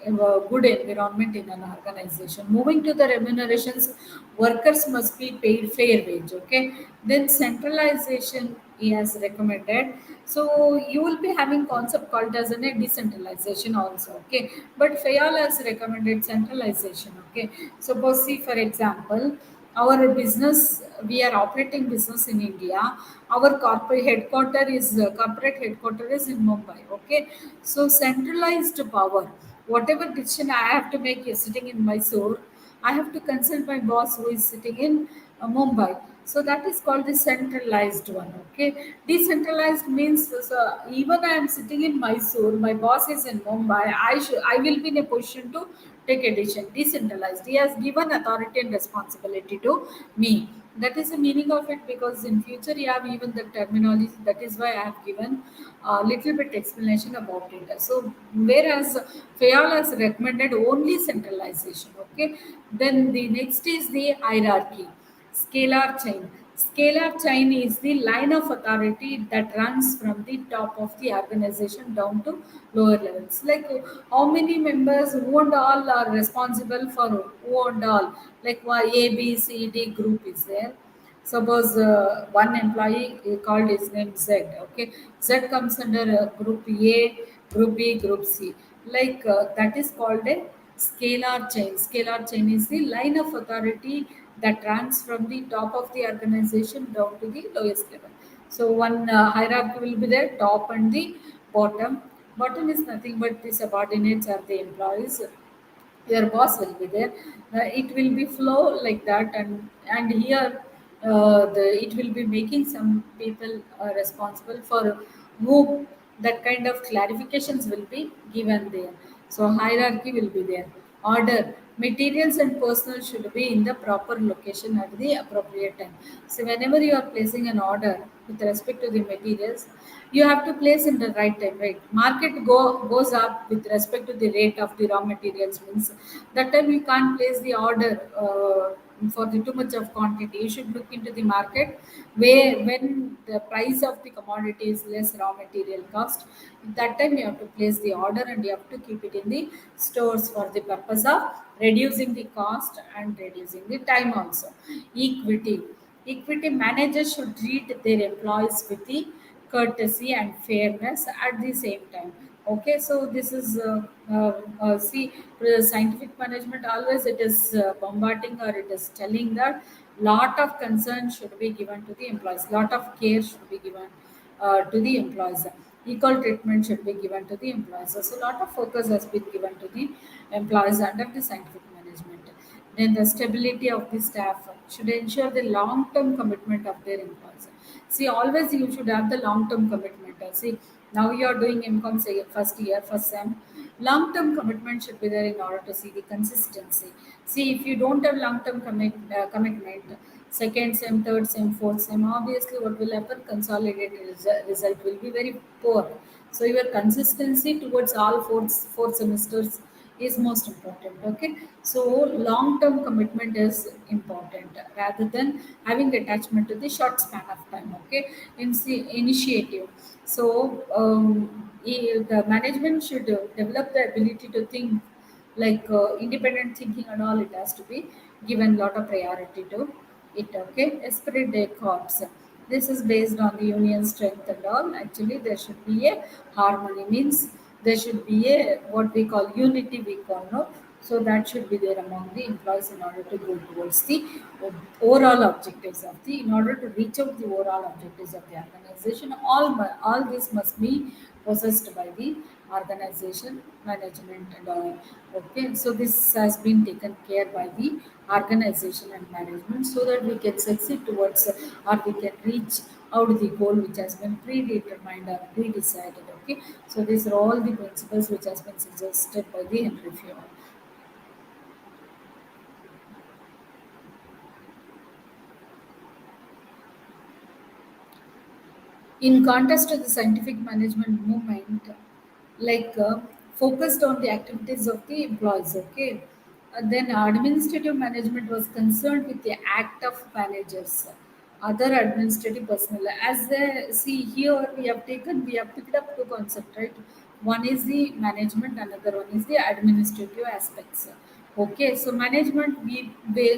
a good environment in an organization. Moving to the remunerations, workers must be paid fair wage. Okay, then centralization he has recommended. So you will be having concept called as a decentralization also. Okay, but Fayal has recommended centralization. Okay, suppose, see for example, our business, we are operating business in India. Our corporate headquarter is in Mumbai. Okay, so centralized power, whatever decision I have to make is sitting in Mysore, I have to consult my boss who is sitting in Mumbai. So that is called the centralized one. Okay, decentralized means, so even I am sitting in Mysore, my boss is in Mumbai, I will be in a position to take a decision. Decentralized, he has given authority and responsibility to me. That is the meaning of it, because in future you have even the terminology. That is why I have given a little bit explanation about it. So whereas Fayal has recommended only centralization. Okay, then the next is the hierarchy. Scalar chain. Scalar chain is the line of authority that runs from the top of the organization down to lower levels. Like how many members, who and all are responsible for who and all. Like why A, B, C, D group is there. Suppose one employee called his name Z. Okay, Z comes under group A, group B, group C. Like that is called a scalar chain. Scalar chain is the line of authority that runs from the top of the organization down to the lowest level. So one hierarchy will be there, top and the bottom. Bottom is nothing but the subordinates or the employees. your boss will be there. It will be flow like that, and here it will be making some people responsible for who that kind of clarifications will be given there. So hierarchy will be there. Order: materials and personnel should be in the proper location at the appropriate time. So whenever you are placing an order with respect to the materials, you have to place in the right time, right? Market goes up with respect to the rate of the raw materials, means that time you can't place the order for the too much of quantity. You should look into the market where when the price of the commodity is less raw material cost, that time you have to place the order and you have to keep it in the stores for the purpose of reducing the cost and reducing the time also. Equity: equity managers should treat their employees with the courtesy and fairness at the same time. Okay, so this is see, the scientific management always it is bombarding, or it is telling that lot of concern should be given to the employees, lot of care should be given to the employees, equal treatment should be given to the employees. So a lot of focus has been given to the employees under the scientific management. Then the stability of the staff should ensure the long-term commitment of their employees. See, always you should have the long-term commitment. See, now you are doing MCOM say first year, first sem. Long-term commitment should be there in order to see the consistency. See, if you don't have long-term commitment, second sem, third sem, fourth sem, obviously what will happen? Consolidated result will be very poor. So your consistency towards all four semesters is most important. Okay, so long term commitment is important rather than having attachment to the short span of time. Okay, in initiative. So the management should develop the ability to think like independent thinking and all. It has to be given lot of priority to it. Okay, esprit de corps, this is based on the union strength and all. Actually there should be a harmony, means there should be a what we call unity we call, no? So that should be there among the employees in order to go towards the overall objectives of the, in order to reach out the overall objectives of the organization. All this must be possessed by the organization management and all. Okay, so this has been taken care by the organization and management so that we can succeed towards or we can reach out the goal which has been predetermined or pre-decided. Okay, so these are all the principles which has been suggested by the Henry Fayol. In contrast to the scientific management movement, like focused on the activities of the employees. Okay, then administrative management was concerned with the act of managers, other administrative personnel. As see here, we have picked up two concepts, right? One is the management, another one is the administrative aspects. Okay, so management,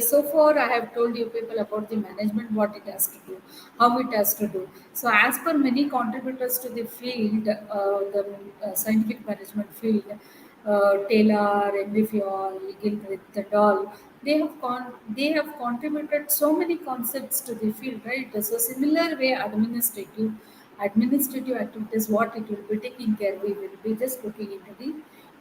so far I have told you people about the management, what it has to do, how it has to do. So as per many contributors to the field, the scientific management field, Taylor, Enrifiol, Gilbreth, and all, they have contributed so many concepts to the field, right? So similar way, administrative activities, what it will be taking care, we will be just looking into the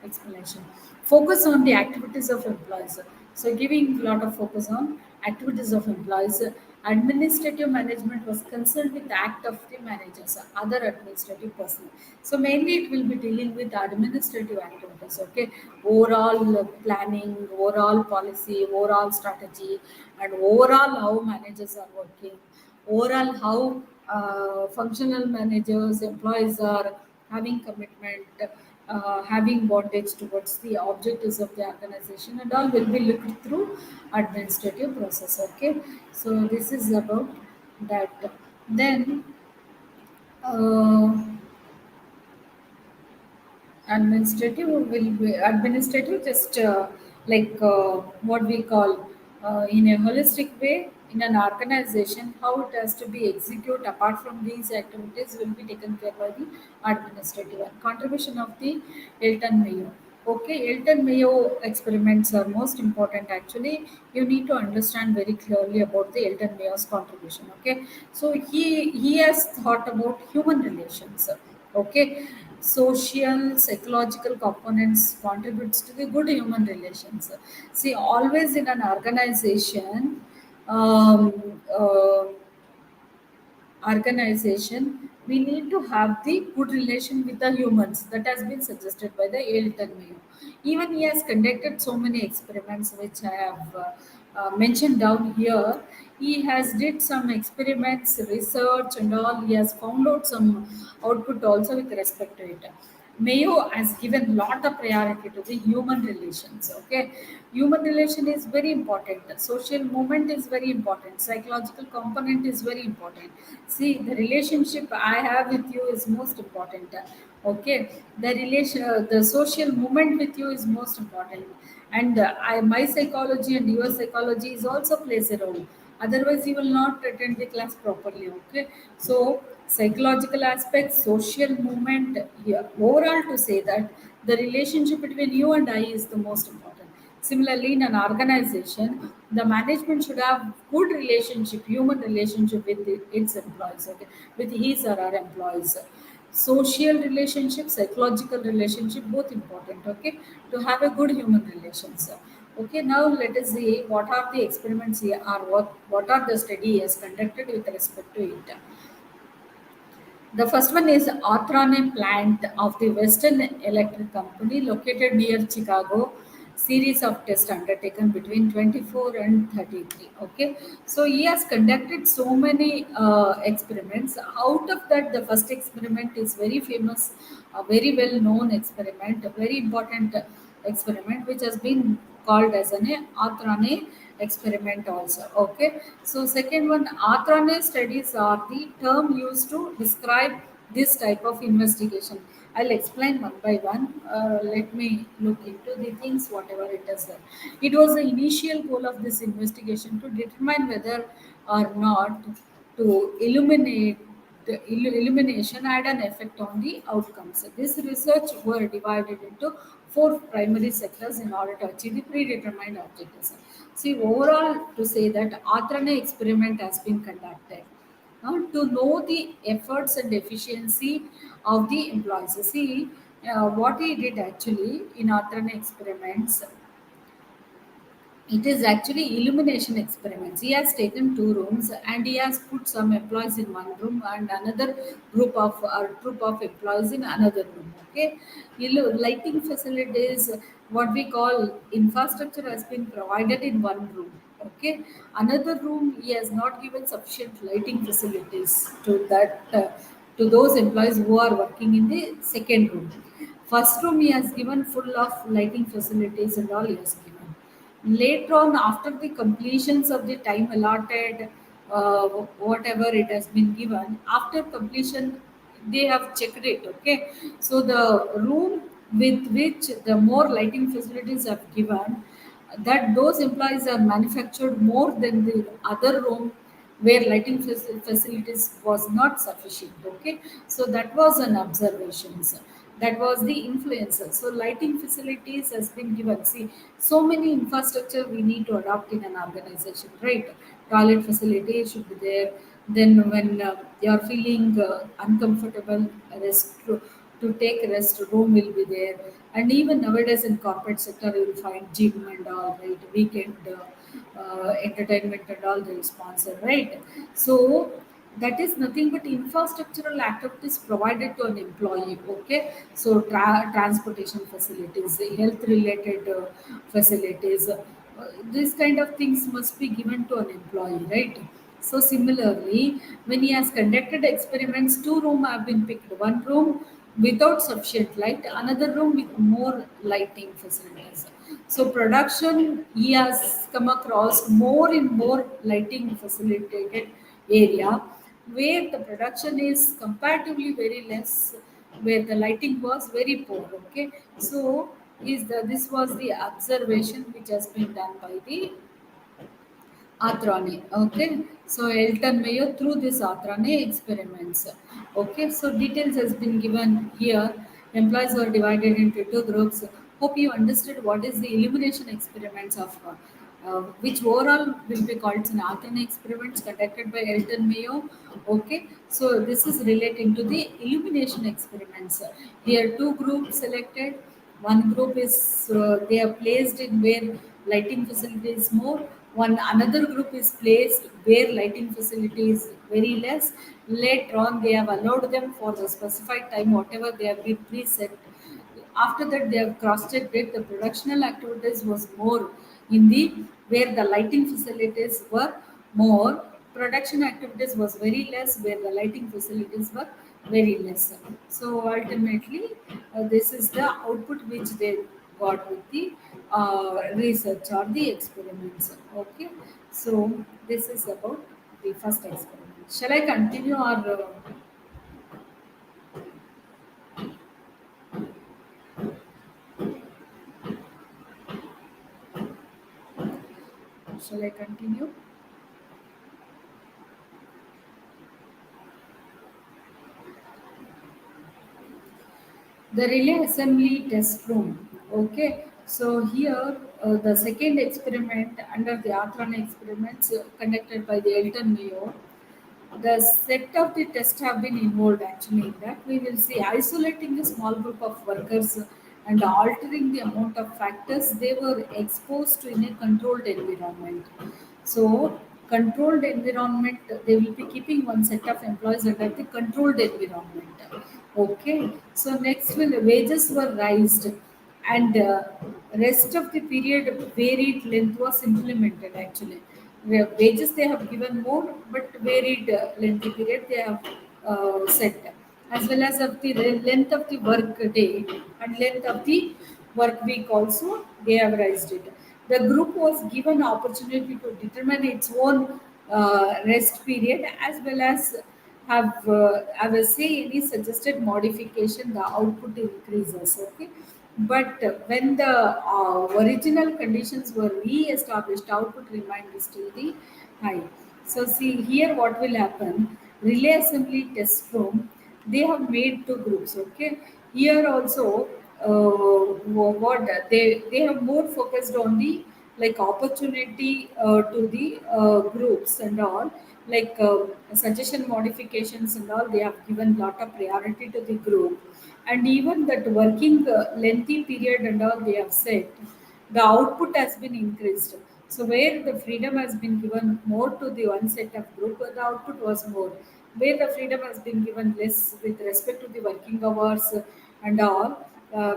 explanation. Focus on the activities of employees. So giving a lot of focus on activities of employees. Administrative management was concerned with the act of the managers, other administrative personnel. So mainly it will be dealing with administrative activities. Okay, overall planning, overall policy, overall strategy, and overall how managers are working, overall how functional managers, employees are having commitment, having bondage towards the objectives of the organization, and all will be looked through administrative process. Okay, so this is about that. Then administrative will be administrative, just like what we call in a holistic way in an organization, how it has to be executed apart from these activities will be taken care by the administrative. And contribution of the Elton Mayo. Okay, Elton Mayo experiments are most important. Actually, you need to understand very clearly about the Elton Mayo's contribution. Okay, so he has thought about human relations. Okay, social, psychological components contributes to the good human relations. See, always in an organization, um, uh, organization, we need to have the good relation with the humans. That has been suggested by the Ailton Mayo. Even he has conducted so many experiments, which I have mentioned down here. He has did some experiments, research, and all. He has found out some output also with respect to it. Mayo has given lot of priority to the human relations. Okay, human relation is very important. The social movement is very important. Psychological component is very important. See, the relationship I have with you is most important. Okay, the social movement with you is most important, and my psychology and your psychology is also plays a role. Otherwise, you will not attend the class properly. Okay, so psychological aspects, social movement. Yeah, overall, to say that the relationship between you and I is the most important. Similarly, in an organization, the management should have good relationship, human relationship with its employees, okay, with his or her employees. Social relationship, psychological relationship, both important, okay, to have a good human relations. Okay, now let us see what are the experiments here, or what are the study has conducted with respect to it. The first one is Arthrone plant of the Western Electric Company located near Chicago. Series of tests undertaken between 24 and 33. Okay, so he has conducted so many experiments. Out of that, the first experiment is very famous, a very well known experiment, a very important experiment, which has been called as an Arthrone experiment also. Okay, so second one, Arthrone studies are the term used to describe this type of investigation. I'll explain one by one. Let me look into the things, whatever it is there. It was the initial goal of this investigation to determine whether or not to illumination had an effect on the outcomes. This research were divided into four primary sectors in order to achieve the predetermined objectives. See, overall, to say that Arthrone experiment has been conducted to know the efforts and efficiency of the employees. See, what he did actually in Arthrone experiments, it is actually illumination experiments. He has taken two rooms and he has put some employees in one room and another group of employees in another room. Okay, lighting facilities, what we call infrastructure, has been provided in one room. Okay, another room he has not given sufficient lighting facilities to that. To those employees who are working in the second room. First room he has given full of lighting facilities and all he has given. Later on, after the completions of the time allotted, whatever it has been given, after completion, they have checked it. Okay, so the room with which the more lighting facilities have given, that those employees are manufactured more than the other room where lighting facilities was not sufficient. Okay, so that was an observation. That was the influencer. So lighting facilities has been given. See, so many infrastructure we need to adopt in an organization, right? Toilet facility should be there. Then when you are feeling uncomfortable, to take rest, room will be there. And even nowadays in corporate sector, you will find gym and all, right? Weekend entertainment and all they will sponsor, right? So that is nothing but infrastructural activities provided to an employee. Okay, so transportation facilities, health related facilities, these kind of things must be given to an employee, right? So similarly, when he has conducted experiments, two rooms have been picked. One room without sufficient light, another room with more lighting facilities. So production, he has come across more and more lighting facilitated area where the production is comparatively very less, where the lighting was very poor. Okay, so this was the observation which has been done by the Arthrone. Okay, so Elton Mayo through this Arthrone experiments. Okay, so details has been given here. Employees were divided into two groups. Hope you understood what is the illumination experiments of which overall will be called an Athena experiments conducted by Elton Mayo. Okay, so this is relating to the illumination experiments. Here, two groups selected. One group is they are placed in where lighting facility is more. One another group is placed where lighting facility is very less. Later on, they have allowed them for the specified time, whatever they have been preset. After that, they have cross-checked it. The productional activities was more in the where the lighting facilities were more. Production activities was very less where the lighting facilities were very less. So ultimately, this is the output which they got with the research or the experiments. Okay, so this is about the first experiment. Shall I continue or shall I continue? The relay assembly test room. Okay, so here the second experiment under the Arthron experiments conducted by the Elton Mayo, the set of the test have been involved actually in that. We will see isolating a small group of workers and altering the amount of factors they were exposed to in a controlled environment. So, controlled environment, they will be keeping one set of employees under the controlled environment. Okay, so next when the wages were raised and rest of the period varied length was implemented actually. Where wages they have given more, but varied lengthy period they have set, as well as of the length of the work day and length of the work week also they have raised it. The group was given opportunity to determine its own rest period as well as have a say any suggested modification the output increases. Okay, but when the original conditions were re-established, output remained still the high. So see here what will happen. Relay assembly test room, they have made two groups. Okay, here also what they have more focused on the like opportunity to the groups and all, like suggestion modifications and all. They have given lot of priority to the group, and even that working lengthy period and all they have said the output has been increased. So where the freedom has been given more to the one set of group, the output was more. Where the freedom has been given less with respect to the working hours and all,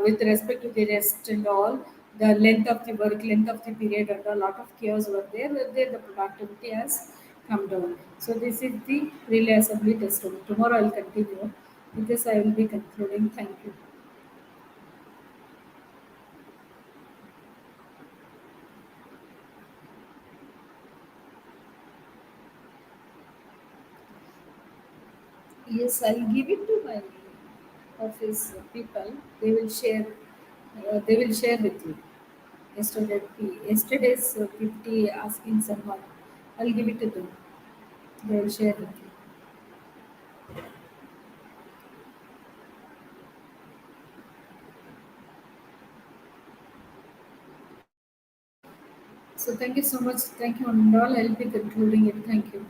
with respect to the rest and all, the length of the work, length of the period, and a lot of chaos were there. Where there the productivity has come down. So this is the relay assembly test room. Tomorrow I'll continue. With this I will be concluding. Thank you. Yes, I'll give it to my office people. They will share. They will share with you. Yesterday's PPT asking someone. I'll give it to them. They will share with you. So thank you so much. Thank you and all. I'll be concluding it. Thank you.